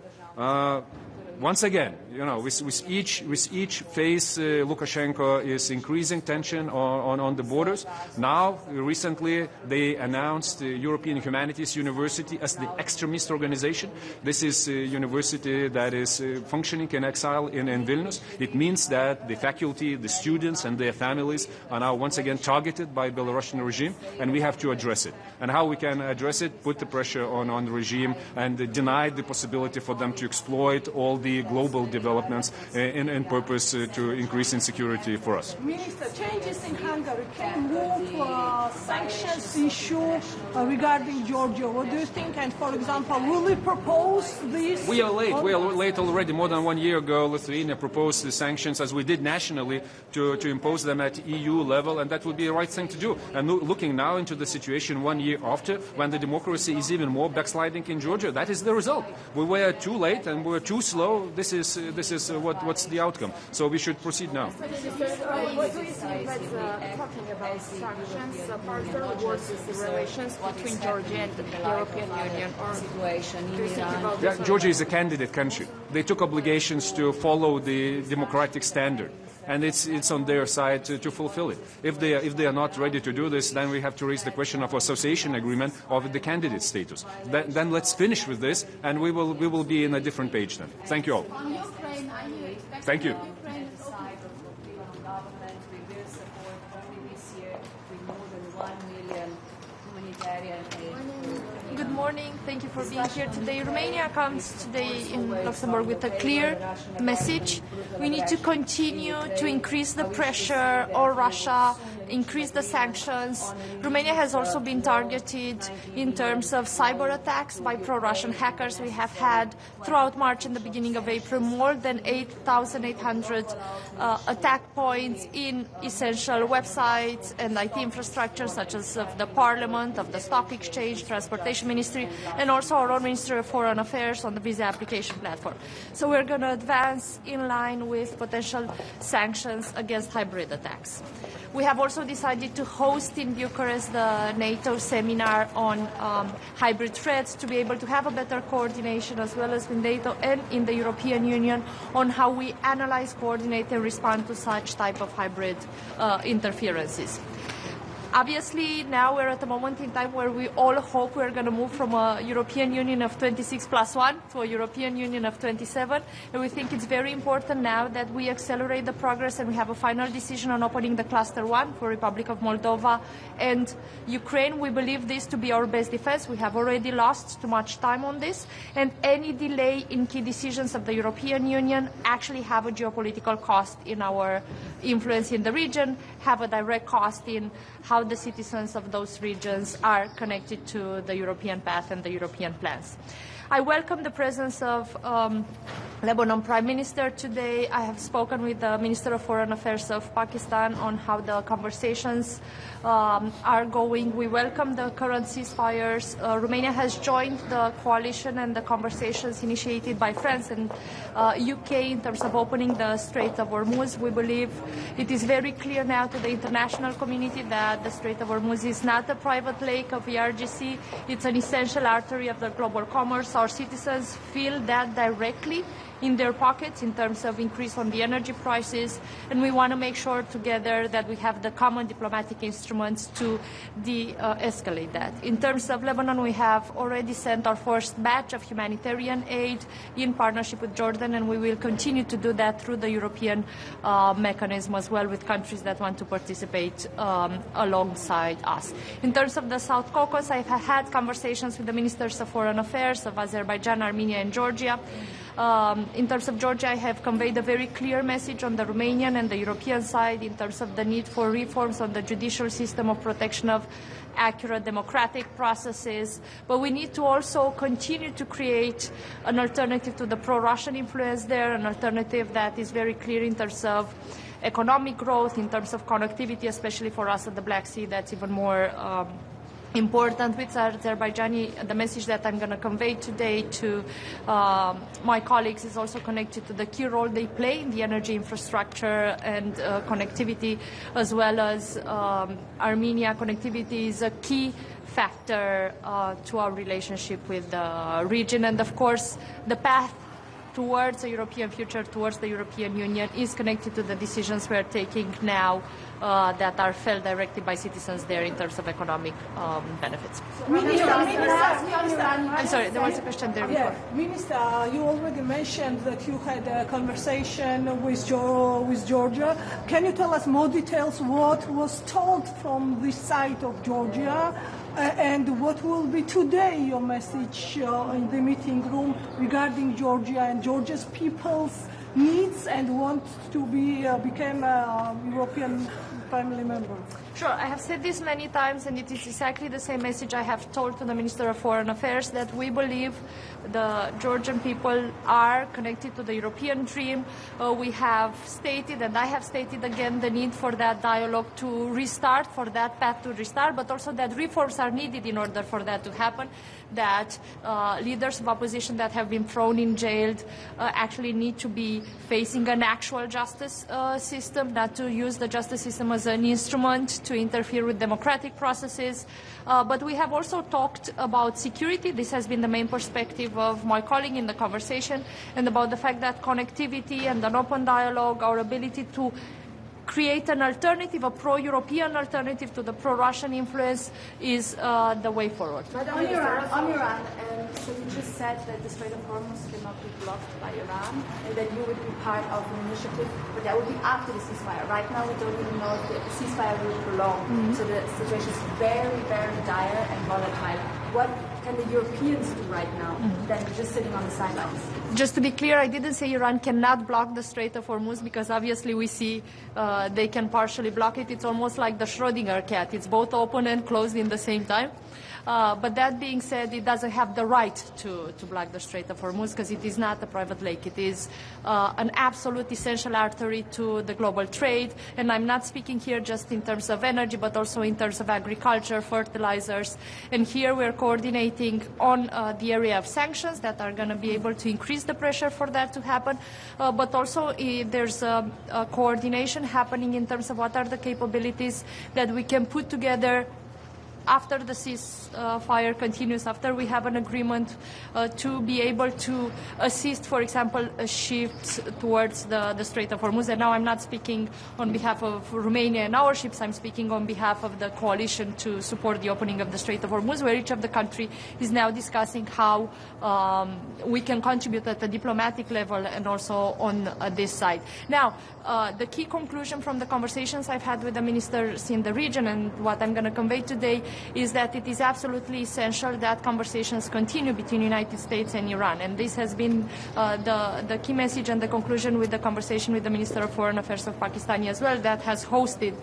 once again, with each phase, Lukashenko is increasing tension on the borders. Now, recently, they announced the European Humanities University as the extremist organization. This is a university that is functioning in exile in Vilnius. It means that the faculty, the students, and their families are now once again targeted by the Belarusian regime, and we have to address it. And how we can address it? Put the pressure on the regime and deny the possibility for them to exploit all the global developments in purpose to increase insecurity for us. Minister, changes in Hungary can move sanctions issue regarding Georgia. What do you think? And for example, will we propose this? We are late. We are late already. More than 1 year ago, Lithuania proposed the sanctions, as we did nationally, to impose them at EU level, and that would be the right thing to do. And looking now into the situation 1 year after, when the democracy is even more backsliding in Georgia, that is the result. We were too late and we were too slow. This is what's the outcome. So we should proceed now. What do you think that talking about sanctions further worsens the relations between Georgia and the European Union? Or do you think about this? Georgia is a candidate country. They took obligations to follow the democratic standard, and it's on their side to fulfill it. If they are not ready to do this, then we have to raise the question of association agreement of the candidate status. Then let's finish with this, and we will be in a different page then. Thank you all. On Ukraine, are you expecting Thank you. Ukraine to side of the government? We will support only this year with more than 1 million humanitarian aid. Good morning. Thank you for being here today. Romania comes today in Luxembourg with a clear message. We need to continue to increase the pressure on Russia, increase the sanctions. Romania has also been targeted in terms of cyber attacks by pro-Russian hackers. We have had throughout March and the beginning of April more than 8,800 attack points in essential websites and IT infrastructure such as of the Parliament, of the Stock Exchange, Transportation Ministry, and also our own Ministry of Foreign Affairs on the visa application platform. So we're going to advance in line with potential sanctions against hybrid attacks. We have also decided to host in Bucharest the NATO seminar on hybrid threats to be able to have a better coordination as well as with NATO and in the European Union on how we analyze, coordinate and respond to such type of hybrid interferences. Obviously, now we're at a moment in time where we all hope we're going to move from a European Union of 26 plus 1 to a European Union of 27. And we think it's very important now that we accelerate the progress and we have a final decision on opening the Cluster 1 for Republic of Moldova and Ukraine. We believe this to be our best defense. We have already lost too much time on this. And any delay in key decisions of the European Union actually have a geopolitical cost in our influence in the region, have a direct cost in how the citizens of those regions are connected to the European path and the European plans. I welcome the presence of Lebanon Prime Minister today. I have spoken with the Minister of Foreign Affairs of Pakistan on how the conversations are going. We welcome the current ceasefires. Romania has joined the coalition and the conversations initiated by France and UK in terms of opening the Strait of Hormuz. We believe it is very clear now to the international community that the Strait of Hormuz is not a private lake of the RGC. It's an essential artery of the global commerce. Our citizens feel that directly in their pockets in terms of increase on the energy prices, and we want to make sure together that we have the common diplomatic instruments to de-escalate that. In terms of Lebanon, we have already sent our first batch of humanitarian aid in partnership with Jordan, and we will continue to do that through the European mechanism as well with countries that want to participate alongside us. In terms of the South Caucasus, I've had conversations with the Ministers of Foreign Affairs of Azerbaijan, Armenia and Georgia. In terms of Georgia, I have conveyed a very clear message on the Romanian and the European side in terms of the need for reforms on the judicial system of protection of accurate democratic processes. But we need to also continue to create an alternative to the pro-Russian influence there, an alternative that is very clear in terms of economic growth, in terms of connectivity, especially for us at the Black Sea, that's even more important with Azerbaijani. The message that I'm going to convey today to my colleagues is also connected to the key role they play in the energy infrastructure and connectivity, as well as Armenia. Connectivity is a key factor to our relationship with the region, and of course the path towards a European future, towards the European Union, is connected to the decisions we are taking now that are felt directly by citizens there in terms of economic benefits. I'm sorry, there was a question there before. Minister, you already mentioned that you had a conversation with Georgia. Can you tell us more details what was told from this side of Georgia? And what will be today your message in the meeting room regarding Georgia and Georgia's people's needs and want to become a European family member? Sure, I have said this many times, and it is exactly the same message I have told to the Minister of Foreign Affairs, that we believe the Georgian people are connected to the European dream. We have stated, and I have stated again, the need for that dialogue to restart, for that path to restart, but also that reforms are needed in order for that to happen, that leaders of opposition that have been thrown in jail actually need to be facing an actual justice system, not to use the justice system as an instrument to interfere with democratic processes. But we have also talked about security. This has been the main perspective of my colleague in the conversation, and about the fact that connectivity and an open dialogue, our ability to create an alternative, a pro-European alternative to the pro-Russian influence, is the way forward. On Iran, so you just said that the Strait of Hormuz cannot be blocked by Iran, and that you would be part of an initiative, but that would be after the ceasefire. Right now, we don't even know if the ceasefire will prolong, so the situation is very, very dire and volatile. What can the Europeans do right now than just sitting on the sidelines? Just to be clear, I didn't say Iran cannot block the Strait of Hormuz, because obviously we see they can partially block it. It's almost like the Schrödinger cat. It's both open and closed in the same time. But that being said, it doesn't have the right to block the Strait of Hormuz, because it is not a private lake. It is an absolute essential artery to the global trade. And I'm not speaking here just in terms of energy, but also in terms of agriculture, fertilizers. And here we're coordinating on the area of sanctions that are going to be able to increase the pressure for that to happen. But also there's a coordination happening in terms of what are the capabilities that we can put together after the ceasefire continues, after we have an agreement to be able to assist, for example, a shift towards the Strait of Hormuz. And now I'm not speaking on behalf of Romania and our ships, I'm speaking on behalf of the coalition to support the opening of the Strait of Hormuz, where each of the country is now discussing how we can contribute at the diplomatic level and also on this side. Now, the key conclusion from the conversations I've had with the ministers in the region, and what I'm going to convey today, is that it is absolutely essential that conversations continue between the United States and Iran. And this has been the key message and the conclusion with the conversation with the Minister of Foreign Affairs of Pakistan as well, that has hosted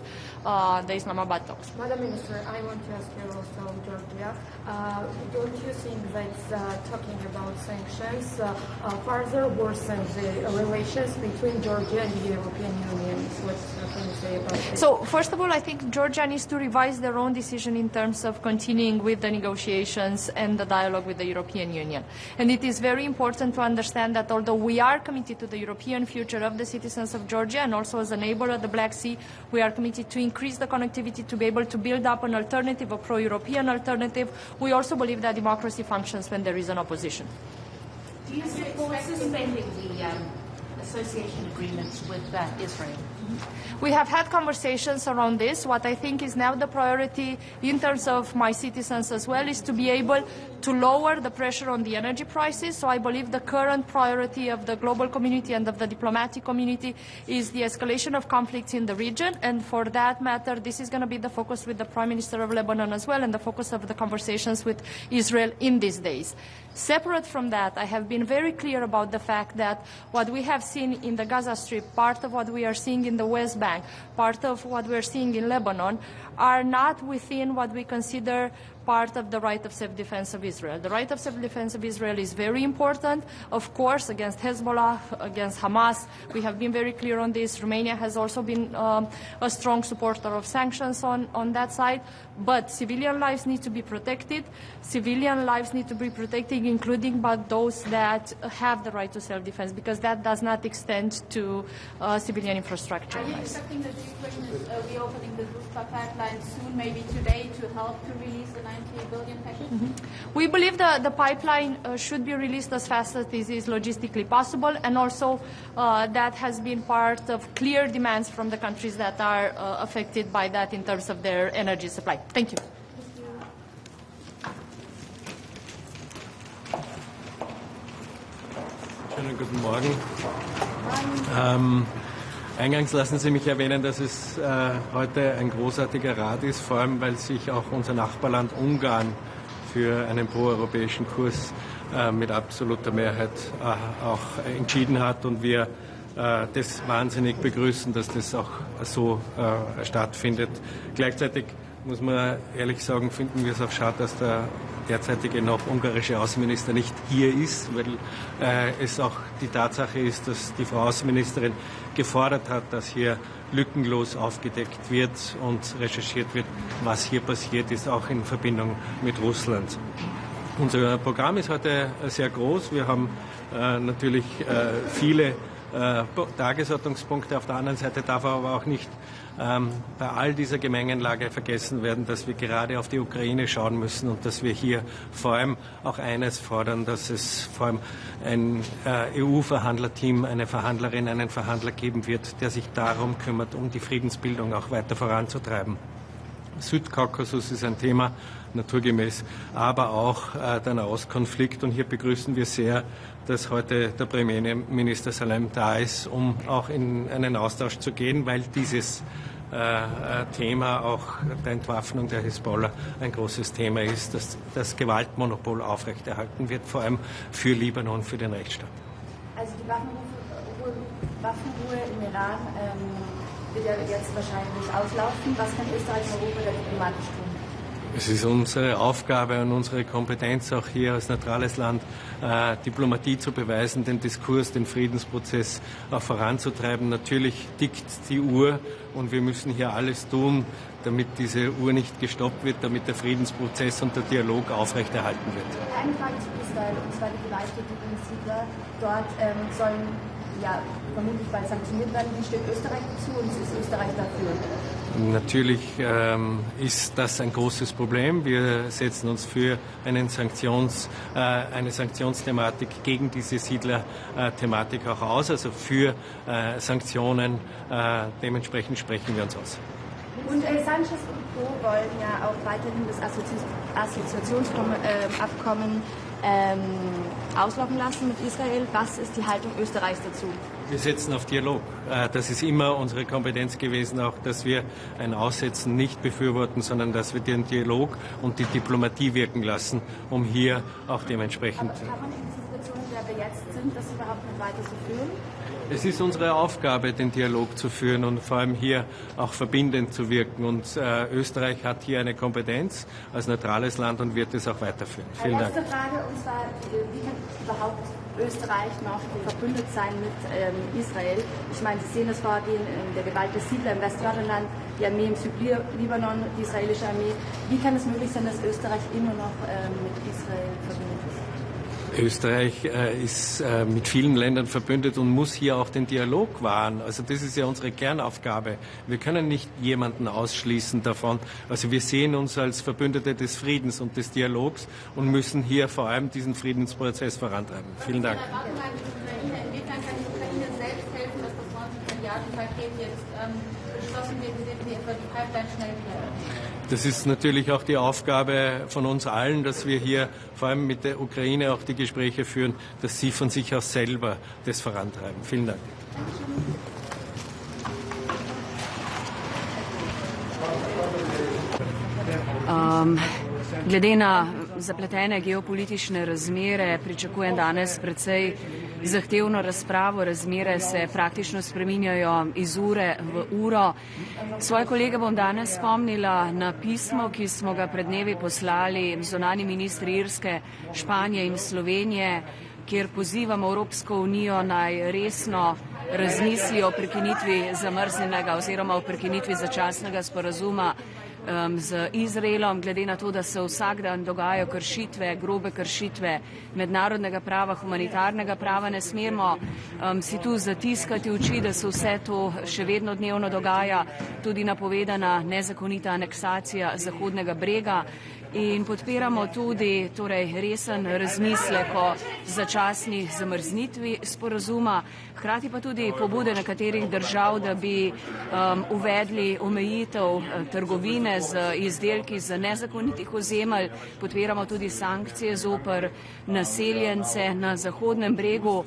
the Islamabad talks. Madam Minister, I want to ask you also, Georgia, don't you think that talking about sanctions further worsens the relations between Georgia and the European Union? What can you say about this? So, first of all, I think Georgia needs to revise their own decision in terms of continuing with the negotiations and the dialogue with the European Union. And it is very important to understand that although we are committed to the European future of the citizens of Georgia, and also as a neighbor of the Black Sea, we are committed to increase the connectivity to be able to build up an alternative, a pro-European alternative. We also believe that democracy functions when there is an opposition. Do you support suspending the association agreements with Israel? We have had conversations around this. What I think is now the priority in terms of my citizens as well is to be able to lower the pressure on the energy prices. So I believe the current priority of the global community and of the diplomatic community is the escalation of conflicts in the region. And for that matter, this is going to be the focus with the Prime Minister of Lebanon as well, and the focus of the conversations with Israel in these days. Separate from that, I have been very clear about the fact that what we have seen in the Gaza Strip, part of what we are seeing in the West Bank, part of what we are seeing in Lebanon, are not within what we consider part of the right of self-defense of Israel. The right of self-defense of Israel is very important, of course, against Hezbollah, against Hamas. We have been very clear on this. Romania has also been a strong supporter of sanctions on that side. But civilian lives need to be protected. Civilian lives need to be protected, including but those that have the right to self-defense, because that does not extend to civilian infrastructure. Are you expecting that Ukraine is reopening the Druzhba pipeline soon, maybe today, to help to release the 90 billion package? We believe the pipeline should be released as fast as this is logistically possible, and also that has been part of clear demands from the countries that are affected by that in terms of their energy supply. Thank you. Schönen guten Morgen. Eingangs lassen Sie mich erwähnen, dass es heute ein großartiger Rat ist, vor allem weil sich auch unser Nachbarland Ungarn für einen proeuropäischen Kurs mit absoluter Mehrheit auch entschieden hat und wir das wahnsinnig begrüßen, dass das auch so stattfindet. Gleichzeitig muss man ehrlich sagen, finden wir es auch schade, dass der derzeitige noch ungarische Außenminister nicht hier ist, weil es auch die Tatsache ist, dass die Frau Außenministerin gefordert hat, dass hier lückenlos aufgedeckt wird und recherchiert wird, was hier passiert ist, auch in Verbindung mit Russland. Unser Programm ist heute sehr groß. Wir haben natürlich viele Tagesordnungspunkte. Auf der anderen Seite darf aber auch nicht bei all dieser Gemengenlage vergessen werden, dass wir gerade auf die Ukraine schauen müssen und dass wir hier vor allem auch eines fordern, dass es vor allem ein EU-Verhandlerteam, eine Verhandlerin, einen Verhandler geben wird, der sich darum kümmert, um die Friedensbildung auch weiter voranzutreiben. Südkaukasus ist ein Thema, naturgemäß, aber auch der Nahostkonflikt. Und hier begrüßen wir sehr, dass heute der Premierminister Salem da ist, um auch in einen Austausch zu gehen, weil dieses Thema auch der Entwaffnung der Hisbollah ein großes Thema ist, dass das Gewaltmonopol aufrechterhalten wird, vor allem für Libanon, für den Rechtsstaat. Also die Waffenruhe im Iran wird ja jetzt wahrscheinlich auslaufen. Was kann Österreich und Europa da diplomatisch tun? Es ist unsere Aufgabe und unsere Kompetenz, auch hier als neutrales Land Diplomatie zu beweisen, den Diskurs, den Friedensprozess auch voranzutreiben. Natürlich tickt die Uhr und wir müssen hier alles tun, damit diese Uhr nicht gestoppt wird, damit der Friedensprozess und der Dialog aufrechterhalten wird. Eine Frage zu Israel, und zwar die gewalttätigen Siedler. Dort sollen vermutlich bald sanktioniert werden. Wie steht Österreich dazu und ist Österreich dafür? Natürlich ist das ein großes Problem. Wir setzen uns für eine Sanktionsthematik gegen diese Siedler-Thematik auch aus, also für Sanktionen. Dementsprechend sprechen wir uns aus. Und Sanchez und Co. wollen ja auch weiterhin das Assoziationsabkommen auslaufen lassen mit Israel. Was ist die Haltung Österreichs dazu? Wir setzen auf Dialog. Das ist immer unsere Kompetenz gewesen, auch dass wir ein Aussetzen nicht befürworten, sondern dass wir den Dialog und die Diplomatie wirken lassen, um hier auch dementsprechend... Aber kann man in dieser Situation, in der wir jetzt sind, das überhaupt nicht weiter zu führen? Es ist unsere Aufgabe, den Dialog zu führen und vor allem hier auch verbindend zu wirken. Und Österreich hat hier eine Kompetenz als neutrales Land und wird es auch weiterführen. Vielen Dank. Letzte Frage, und zwar, wie kann überhaupt Österreich noch verbündet sein mit Israel? Ich meine, Sie sehen das Vorgehen der Gewalt der Siedler im Westjordanland, die Armee im Südlibanon, die israelische Armee. Wie kann es möglich sein, dass Österreich immer noch mit Israel verbündet ist? Österreich ist mit vielen Ländern verbündet und muss hier auch den Dialog wahren. Also das ist ja unsere Kernaufgabe. Wir können nicht jemanden ausschließen davon. Also wir sehen uns als Verbündete des Friedens und des Dialogs und müssen hier vor allem diesen Friedensprozess vorantreiben. Vielen Dank. Inwiefern kann die Ukraine selbst helfen, dass das 90 Milliarden Paket jetzt beschlossen wird, indem sie etwa die Pipeline schnell wieder? Das ist natürlich auch die Aufgabe von uns allen, dass wir hier vor allem mit der Ukraine auch die Gespräche führen, dass sie von sich aus selber das vorantreiben. Vielen Dank. Glede na zapletene geopolitične razmere pričakujem danes precej zahtevno razpravo. Razmere se praktično spreminjajo iz ure v uro. Svoje kolege bom danes spomnila na pismo, ki smo ga pred dnevi poslali zunanji ministri Irske, Španije in Slovenije, kjer pozivamo Evropsko unijo naj resno razmisli o prekinitvi zamrznjenega oziroma o prekinitvi začasnega sporazuma z Izraelom, glede na to, da se vsak dan dogajajo kršitve, grobe kršitve mednarodnega prava, humanitarnega prava. Ne smemo si tu zatiskati oči, da se vse to še vedno dnevno dogaja, tudi napovedana nezakonita aneksacija Zahodnega brega. In podpiramo tudi resen razmislek o začasni zamrznitvi sporazuma, hkrati pa tudi pobude nekaterih držav, da bi uvedli omejitev trgovine z izdelki z nezakonitih ozemelj. Podpiramo tudi sankcije zoper naseljence na Zahodnem bregu.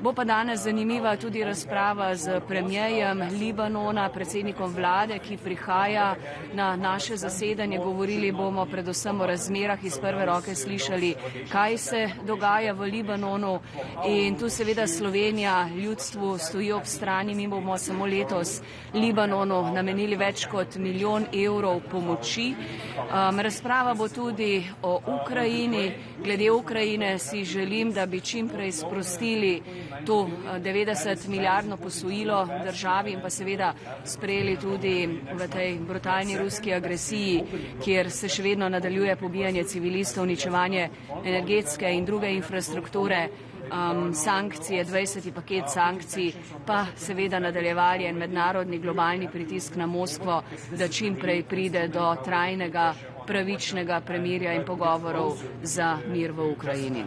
Bo pa danes zanimiva tudi razprava z premierjem Libanona, predsednikom vlade, ki prihaja na naše zasedanje. Govorili bomo predvsem o razmerah, iz prve roke slišali, kaj se dogaja v Libanonu, in tu seveda Slovenija ljudstvu stoji ob strani. Mi bomo samo letos Libanonu namenili več kot 1 milijon evrov pomoči. Razprava bo tudi o Ukrajini. Glede Ukrajine si želim, da bi čim prej sprostili to 90-milijardno posojilo državi in pa seveda sprejeli tudi v tej brutalni ruski agresiji, kjer se še vedno nadaljuje pobijanje civilistov, uničevanje energetske in druge infrastrukture, sankcije, 20. paket sankcij, pa seveda nadaljevali en mednarodni globalni pritisk na Moskvo, da čim prej pride do trajnega, pravičnega premirja in pogovorov za mir v Ukrajini.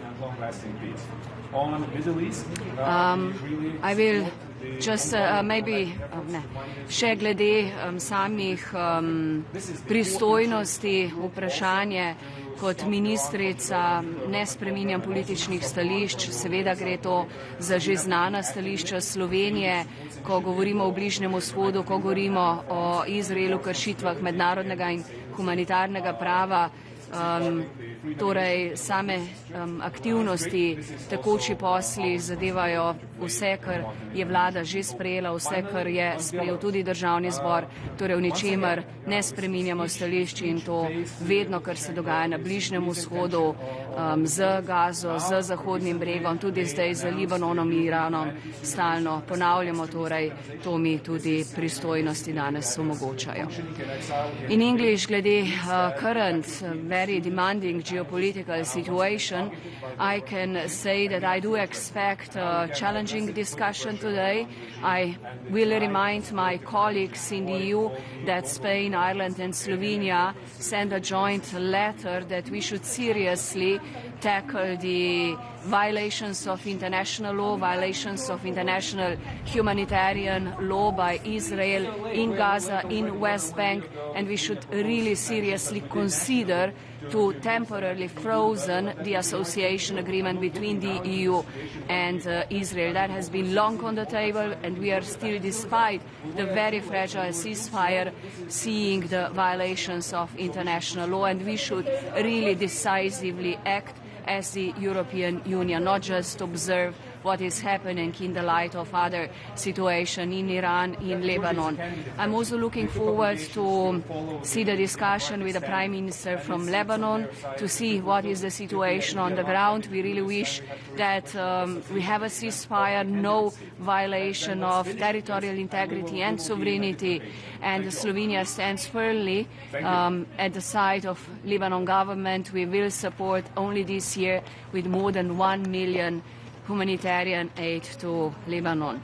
I will just še glede samih pristojnosti vprašanje. Kot ministrica ne spreminjam političnih stališč, seveda gre to za že znana stališča Slovenije, ko govorimo o Bližnjem vzhodu, ko govorimo o Izraelu, kršitvah mednarodnega in humanitarnega prava. Torej same aktivnosti, tekoči posli zadevajo vse, kar je vlada že sprejela, vse, kar je sprejel tudi državni zbor, torej v ničemer ne spreminjamo stališč in to vedno, kar se dogaja na Bližnjem vzhodu, z Gazo, z Zahodnim bregom, tudi zdaj z Libanonom in Iranom stalno ponavljamo, torej to mi tudi pristojnosti danes omogočajo. In English, glede current, very demanding geopolitical situation, I can say that I do expect a challenging discussion today. I will remind my colleagues in the EU that Spain, Ireland and Slovenia sent a joint letter that we should seriously tackle the violations of international law, violations of international humanitarian law by Israel in Gaza, in West Bank, and we should really seriously consider to temporarily frozen the association agreement between the EU and Israel. That has been long on the table, and we are still, despite the very fragile ceasefire, seeing the violations of international law, and we should really decisively act as the European Union, not just observe what is happening in the light of other situations in Iran, in Lebanon. I'm also looking forward to see the discussion with the Prime Minister from Lebanon to see what is the situation on the ground. We really wish that we have a ceasefire, no violation of territorial integrity and sovereignty, and Slovenia stands firmly at the side of Lebanon government. We will support only this year with more than 1 million humanitarian aid to Lebanon.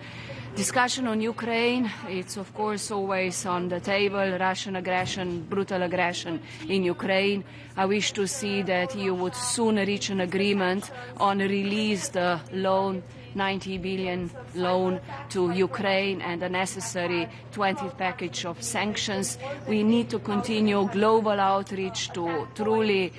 Discussion on Ukraine, it's of course always on the table, Russian aggression, brutal aggression in Ukraine. I wish to see that EU would soon reach an agreement on release the loan, 90 billion loan to Ukraine, and the necessary 20th package of sanctions. We need to continue global outreach to truly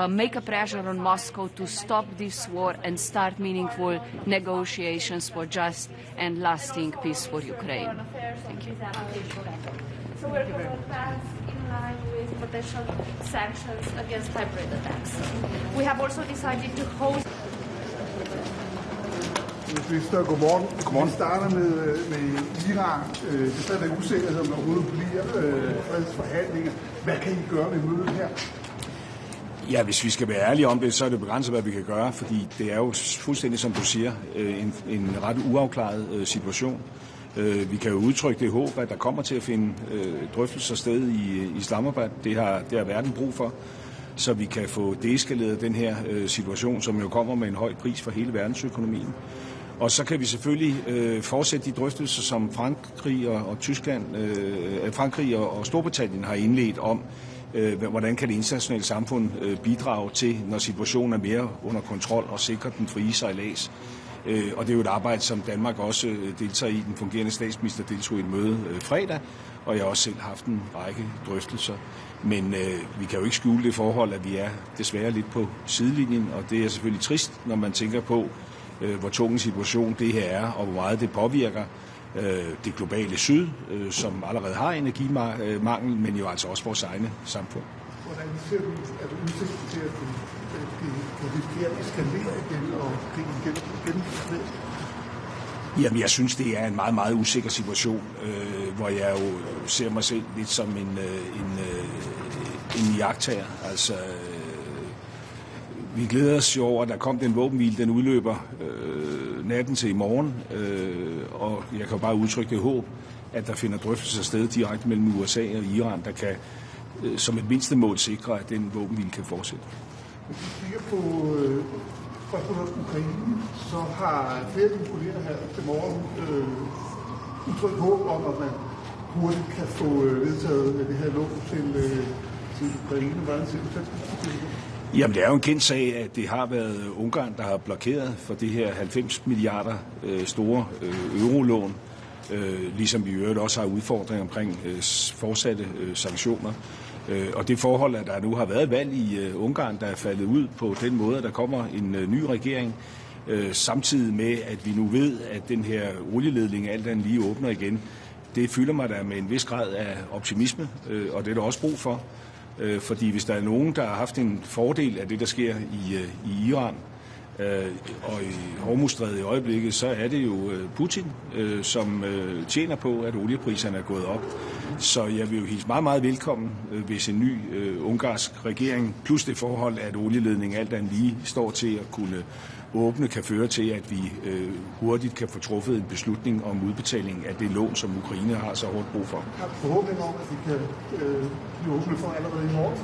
make a pressure on Moscow to stop this war and start meaningful negotiations for just and lasting peace for Ukraine. Thank you. So we're in line with potential sanctions against hybrid attacks. We have also decided to host. Minister, godmorgen. Godmorgen. Vi starter med Iran. Det er stadig usikkerhed, om der overhovedet bliver fredsforhandlinger. Hvad kan I gøre ved mødet her? Ja, hvis vi skal være ærlige om det, så er det begrænset, hvad vi kan gøre, fordi det er jo fuldstændig, som du siger, en ret uafklaret situation. Vi kan jo udtrykke det håb, at der kommer til at finde drøftelser sted i Islamabad. Det har verden brug for, så vi kan få deeskaleret den her situation, som jo kommer med en høj pris for hele verdensøkonomien. Og så kan vi selvfølgelig fortsætte de drøftelser, som Frankrig og Tyskland, Frankrig og Storbritannien har indledt om, hvordan kan det internationale samfund bidrage til, når situationen er mere under kontrol og sikre den frie sejlads. Og det er jo et arbejde, som Danmark også deltager i. Den fungerende statsminister deltog i et møde fredag, og jeg har også selv haft en række drøftelser. Men vi kan jo ikke skjule det forhold, at vi er desværre lidt på sidelinjen, og det er selvfølgelig trist, når man tænker på, hvor tung en situation det her er, og hvor meget det påvirker det globale syd, som allerede har energimangel, men jo altså også vores egne samfund. Hvordan ser du, at udsigten til, at det risikerer at eskalere igen og krigen igen? Jamen, jeg synes, det er en meget, meget usikker situation, hvor jeg jo ser mig selv lidt som en iagttager. Altså, vi glæder os jo over, at der kom den våbenhvile, den udløber natten til i morgen, og jeg kan jo bare udtrykke det håb, at der finder drøftelser sted direkte mellem USA og Iran, der kan som et mindste mål sikre, at den våbenhvile kan fortsætte. Hvis vi kigger på spørgsmålet om Ukraine, så har flere af dine kolleger her til morgen udtrykt håb om, at man hurtigt kan få vedtaget det her lån til Ukraine. Hvordan ser du det? Jamen, det er jo en kendt sag, at det har været Ungarn, der har blokeret for det her 90 milliarder store eurolån, ligesom vi i øvrigt også har udfordringer omkring fortsatte sanktioner. Og det forhold, at der nu har været valg i Ungarn, der er faldet ud på den måde, at der kommer en ny regering, samtidig med, at vi nu ved, at den her olieledning alt andet lige åbner igen, det fylder mig der med en vis grad af optimisme, og det er der også brug for. Fordi hvis der er nogen, der har haft en fordel af det, der sker i Iran og i Hormuzstrædet i øjeblikket, så er det jo Putin, som tjener på, at oliepriserne er gået op. Så jeg vil jo hilse meget, meget velkommen, hvis en ny ungarsk regering, plus det forhold, at olieledningen alt andet lige står til at kunne åbne, kan føre til, at vi hurtigt kan få truffet en beslutning om udbetaling af det lån, som Ukraine har så hårdt brug for. Har du forhåbning om, at vi kan blive åbne for allerede i morgen?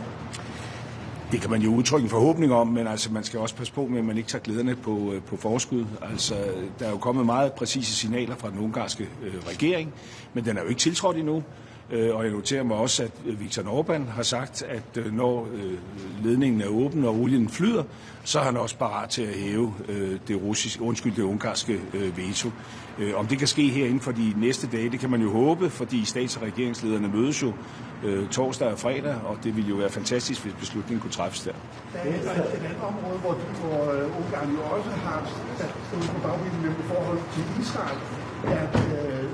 Det kan man jo udtrykke en forhåbning om, men altså, man skal også passe på med, at man ikke tager glæderne på forskud. Altså, der er jo kommet meget præcise signaler fra den ungarske regering, men den er jo ikke tiltrådt endnu. Og jeg noterer mig også, at Viktor Orbán har sagt, at når ledningen er åben og olien flyder, så er han også parat til at hæve det ungarske veto. Om det kan ske her inden for de næste dage, det kan man jo håbe, fordi stats- og regeringslederne mødes jo torsdag og fredag, og det ville jo være fantastisk, hvis beslutningen kunne træffes der. Der er et andet område, hvor Ungarn jo også har stået på bagvinden med forhold til Israel. Er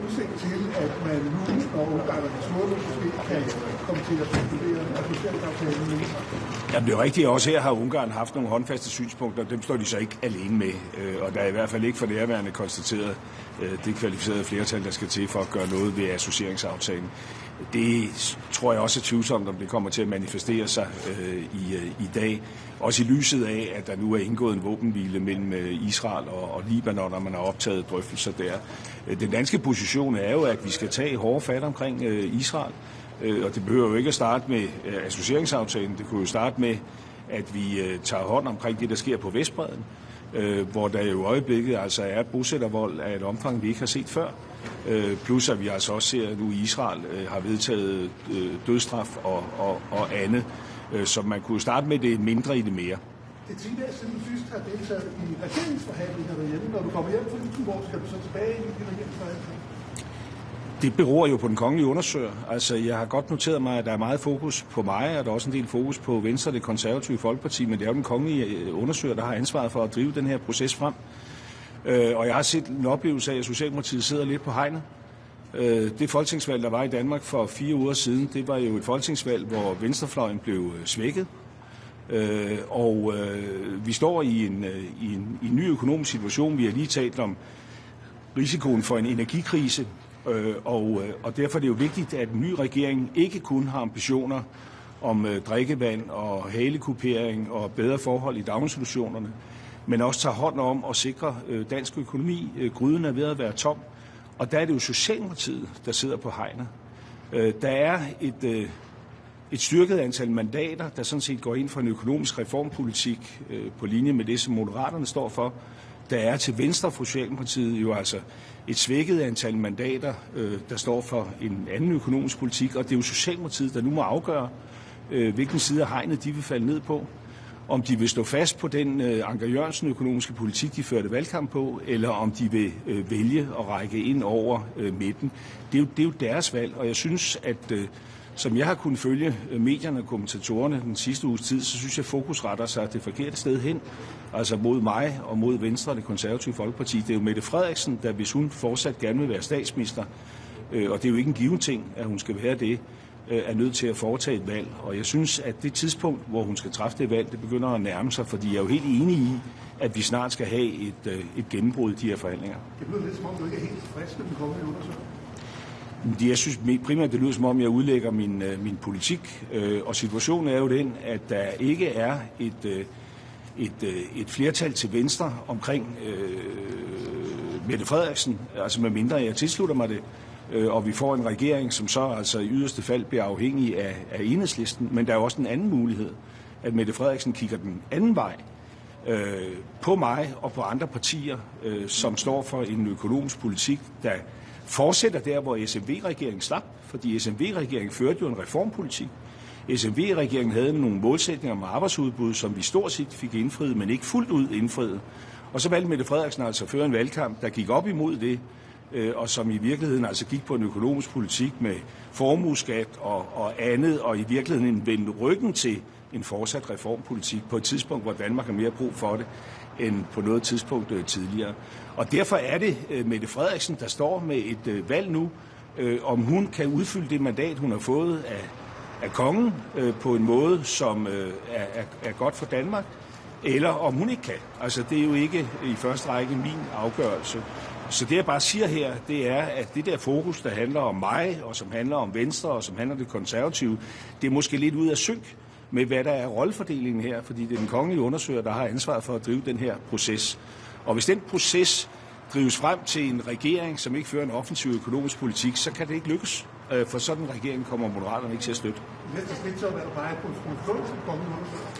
udsigt til, at man nu, når Ungarn er slået, måske kan komme til at studere associeringsaftalen med Israel? Jamen, det er rigtigt. Også her har Ungarn haft nogle håndfaste synspunkter. Dem står de så ikke alene med. Og der er i hvert fald ikke for nærværende konstateret det kvalificerede flertal, der skal til for at gøre noget ved associeringsaftalen. Det tror jeg også er tvivlsomt, om det kommer til at manifestere sig i dag. Også i lyset af, at der nu er indgået en våbenhvile mellem Israel og Libanon, og man har optaget drøftelser der. Den danske position er jo, at vi skal tage hårde fat omkring Israel. Og det behøver jo ikke at starte med associeringsaftalen. Det kunne jo starte med, at vi tager hånd omkring det, der sker på Vestbredden, hvor der jo i øjeblikket altså er bosættervold af et omfang, vi ikke har set før. Plus at vi altså også ser, at nu Israel har vedtaget dødsstraf og andet. Så man kunne starte med det mindre i det mere. Det er 10 dage siden, du sidst har deltaget i regeringsforhandlinger derhjemme. Når du kommer hjem fra Luxembourg, skal du så tilbage i regeringsforhandlinger? Det beror jo på den kongelige undersøger. Altså, jeg har godt noteret mig, at der er meget fokus på mig, og der er også en del fokus på Venstre, det konservative Folkeparti, men det er jo den kongelige undersøger, der har ansvaret for at drive den her proces frem. Og jeg har set en oplevelse af, at Socialdemokratiet sidder lidt på hegnet. Det folketingsvalg, der var i Danmark for 4 uger siden, det var jo et folketingsvalg, hvor venstrefløjen blev svækket. Og vi står i en ny økonomisk situation. Vi har lige talt om risikoen for en energikrise, og derfor er det jo vigtigt, at en ny regering ikke kun har ambitioner om drikkevand og halekupering og bedre forhold i daginstitutionerne, men også tager hånd om at sikre dansk økonomi. Gryden er ved at være tom, Og der er det jo Socialdemokratiet, der sidder på hegnet. Der er et styrket antal mandater, der sådan set går ind for en økonomisk reformpolitik på linje med det, som Moderaterne står for. Der er til venstre for Socialdemokratiet jo altså et svækket antal mandater, der står for en anden økonomisk politik, og det er jo Socialdemokratiet, der nu må afgøre, hvilken side af hegnet de vil falde ned på. Om de vil stå fast på den Anker Jørgensen økonomiske politik, de førte valgkamp på, eller om de vil vælge at række ind over midten. Det er jo deres valg, og jeg synes, at som jeg har kunnet følge medierne og kommentatorerne den sidste uges tid, så synes jeg, at fokus retter sig det forkerte sted hen, altså mod mig og mod Venstre og det konservative Folkeparti. Det er jo Mette Frederiksen, der hvis hun fortsat gerne vil være statsminister, og det er jo ikke en given ting, at hun skal være det, er nødt til at foretage et valg. Og jeg synes, at det tidspunkt, hvor hun skal træffe det valg, det begynder at nærme sig, fordi jeg er jo helt enig i, at vi snart skal have et gennembrud i de her forhandlinger. Det lyder lidt som om, du ikke er helt tilfreds med den kommende undersøgelse. Jeg synes primært, det lyder som om, jeg udlægger min politik, og situationen er jo den, at der ikke er et flertal til venstre omkring Mette Frederiksen, altså med mindre jeg tilslutter mig det, og vi får en regering, som så altså i yderste fald bliver afhængig af Enhedslisten, men der er også en anden mulighed, at Mette Frederiksen kigger den anden vej på mig og på andre partier, som står for en økonomisk politik, der fortsætter der, hvor SMV-regeringen slap, fordi SMV-regeringen førte jo en reformpolitik. SMV-regeringen havde nogle målsætninger om arbejdsudbud, som vi stort set fik indfriet, men ikke fuldt ud indfriet. Og så valgte Mette Frederiksen altså at føre en valgkamp, der gik op imod det, og som i virkeligheden altså gik på en økonomisk politik med formueskat og andet, og i virkeligheden vendte ryggen til en fortsat reformpolitik på et tidspunkt, hvor Danmark har mere brug for det, end på noget tidspunkt tidligere. Og derfor er det Mette Frederiksen, der står med et valg nu, om hun kan udfylde det mandat, hun har fået af kongen på en måde, som er godt for Danmark, eller om hun ikke kan. Altså, det er jo ikke i første række min afgørelse. Så det, jeg bare siger her, det er, at det der fokus, der handler om mig, og som handler om Venstre, og som handler om det konservative, det er måske lidt ud af synk med, hvad der er rollefordelingen her, fordi det er den kongelige undersøger, der har ansvaret for at drive den her proces. Og hvis den proces drives frem til en regering, som ikke fører en offensiv økonomisk politik, så kan det ikke lykkes. For sådan en regering kommer Moderaterne ikke til at støtte. Næste skridt så være at pege på en konklusion.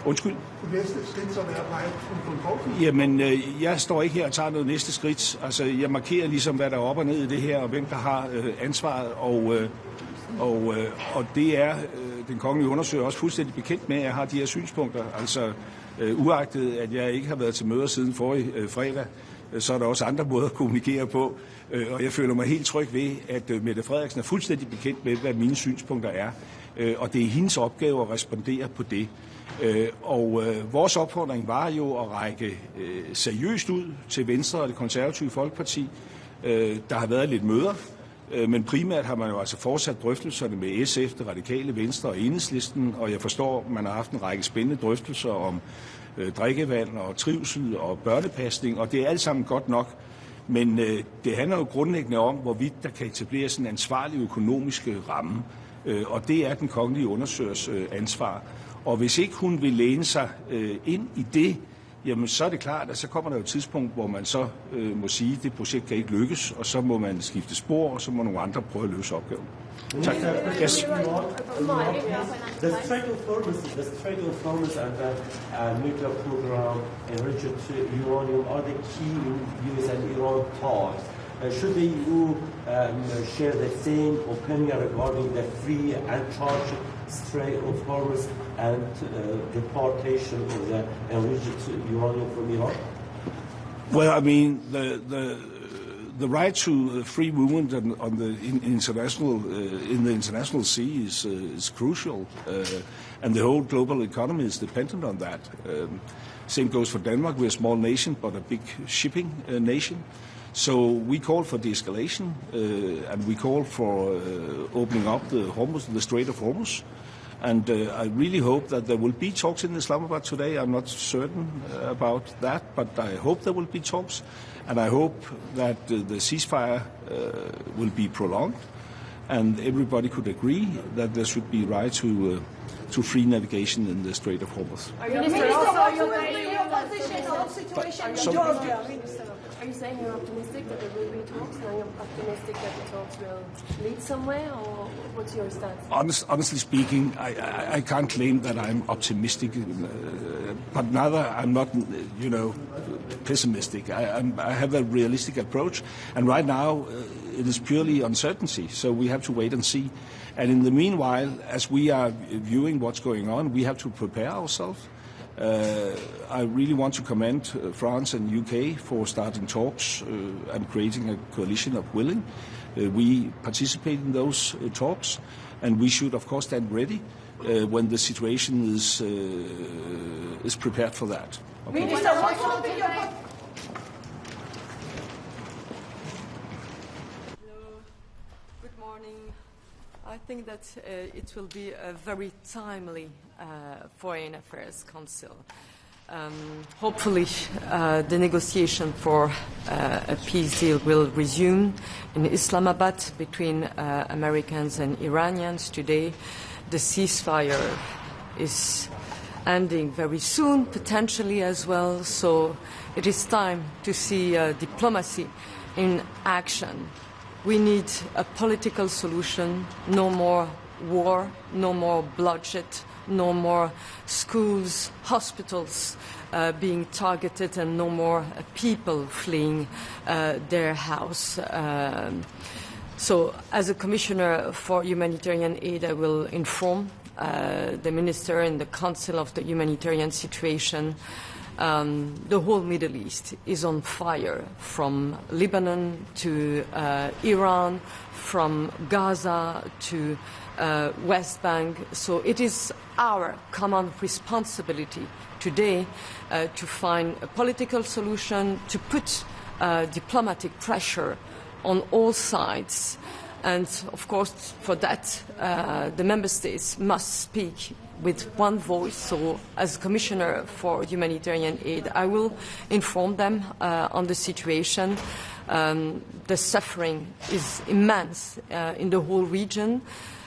Undskyld? Næste skridt så være at pege på en konklusion. Jamen, jeg står ikke her og tager noget næste skridt. Altså, jeg markerer ligesom, hvad der er op og ned i det her, og hvem der har ansvaret. Og det er den kongelige undersøger også fuldstændig bekendt med, at jeg har de her synspunkter. Altså, uagtet at jeg ikke har været til møder siden forrige fredag, så er der også andre måder at kommunikere på. Og jeg føler mig helt tryg ved, at Mette Frederiksen er fuldstændig bekendt med, hvad mine synspunkter er. Og det er hendes opgave at respondere på det. Og vores opfordring var jo at række seriøst ud til Venstre og det konservative Folkeparti. Der har været lidt møder, men primært har man jo altså fortsat drøftelserne med SF, det radikale Venstre og Enhedslisten. Og jeg forstår, at man har haft en række spændende drøftelser om drikkevand og trivsel og børnepasning, og det er alt sammen godt nok. Men det handler jo grundlæggende om, hvorvidt der kan etableres en ansvarlig økonomisk ramme, og det er den kongelige undersøgers ansvar. Og hvis ikke hun vil læne sig ind i det, jamen så er det klart, at så kommer der jo et tidspunkt, hvor man så må sige, at det projekt kan ikke lykkes, og så må man skifte spor, og så må nogle andre prøve at løse opgaven. Tak. Yes. The trade reforms and the nuclear program enriched uranium are the key in US and Iran talks. Should the EU share the same opinion regarding the free and charged Strait of Hormuz and deportation of the enriched uranium from Iran? Well, I mean, the right to free movement on the international sea is crucial, and the whole global economy is dependent on that. Same goes for Denmark. We're a small nation, but a big shipping nation. So we call for de-escalation, and we call for opening up the Strait of Hormuz. And I really hope that there will be talks in Islamabad today. I'm not certain about that, but I hope there will be talks. And I hope that the ceasefire will be prolonged, and everybody could agree that there should be right to free navigation in the Strait of Hormuz. Minister, also your position on the situation in Georgia, Minister? Are you saying you're optimistic that there will be talks, and you're optimistic that the talks will lead somewhere, or what's your stance? Honestly speaking, I can't claim that I'm optimistic, but neither I'm not, pessimistic. I have a realistic approach, and right now it is purely uncertainty, so we have to wait and see. And in the meanwhile, as we are viewing what's going on, we have to prepare ourselves. I really want to commend France and UK for starting talks and creating a coalition of willing. We participate in those talks, and we should, of course, stand ready when the situation is prepared for that. Okay. Minister, what will be your... Good morning. I think that it will be a very timely Foreign Affairs Council. Hopefully, the negotiation for a peace deal will resume in Islamabad between Americans and Iranians today. The ceasefire is ending very soon, potentially as well, so it is time to see diplomacy in action. We need a political solution, no more war, no more bloodshed, no more schools, hospitals being targeted, and no more people fleeing their house. So as a Commissioner for Humanitarian Aid, I will inform the Minister in the Council of the Humanitarian Situation. The whole Middle East is on fire, from Lebanon to Iran, from Gaza to West Bank. So it is our common responsibility today to find a political solution, to put diplomatic pressure on all sides. And of course, for that, the member states must speak with one voice. So as Commissioner for Humanitarian Aid, I will inform them on the situation. The suffering is immense in the whole region.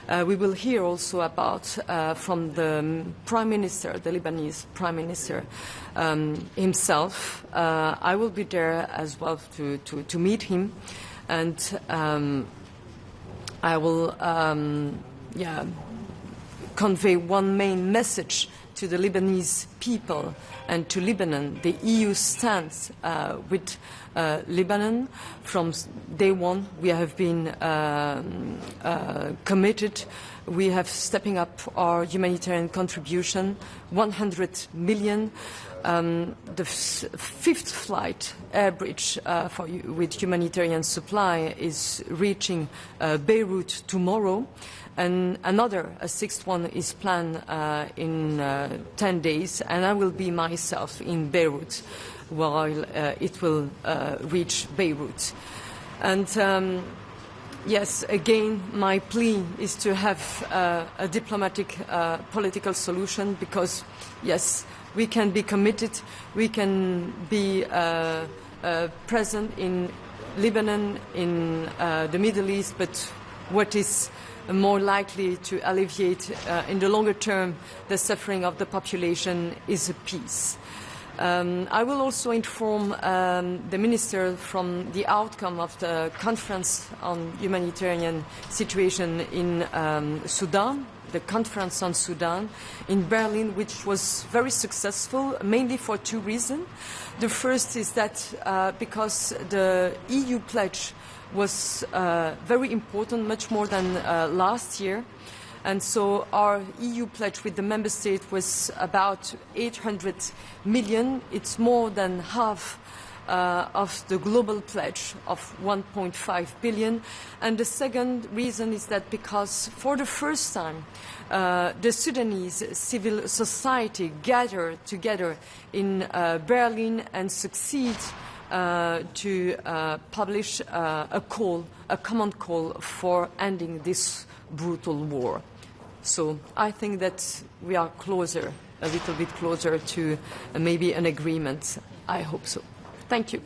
We will hear also about from the Prime Minister, the Lebanese Prime Minister himself. I will be there as well to meet him, and I will convey one main message to the Lebanese people and to Lebanon. The EU stands with Lebanon. From day one, we have been committed. We have stepping up our humanitarian contribution, 100 million. The fifth flight air bridge with humanitarian supply is reaching Beirut tomorrow. And another, a sixth one, is planned in 10 days, and I will be myself in Beirut while it will reach Beirut. And yes, again, my plea is to have a diplomatic political solution, because, yes, we can be committed, we can be present in Lebanon, in the Middle East, but what is more likely to alleviate in the longer term the suffering of the population is a peace. I will also inform the Minister from the outcome of the conference on humanitarian situation in Sudan, the conference on Sudan in Berlin, which was very successful, mainly for two reasons. The first is that because the EU pledge was very important, much more than last year. And so our EU pledge with the member state was about 800 million. It's more than half of the global pledge of 1.5 billion. And the second reason is that because for the first time, the Sudanese civil society gathered together in Berlin and succeed to publish a common call for ending this brutal war. So I think that we are closer, a little bit closer to maybe an agreement. I hope so. Thank you.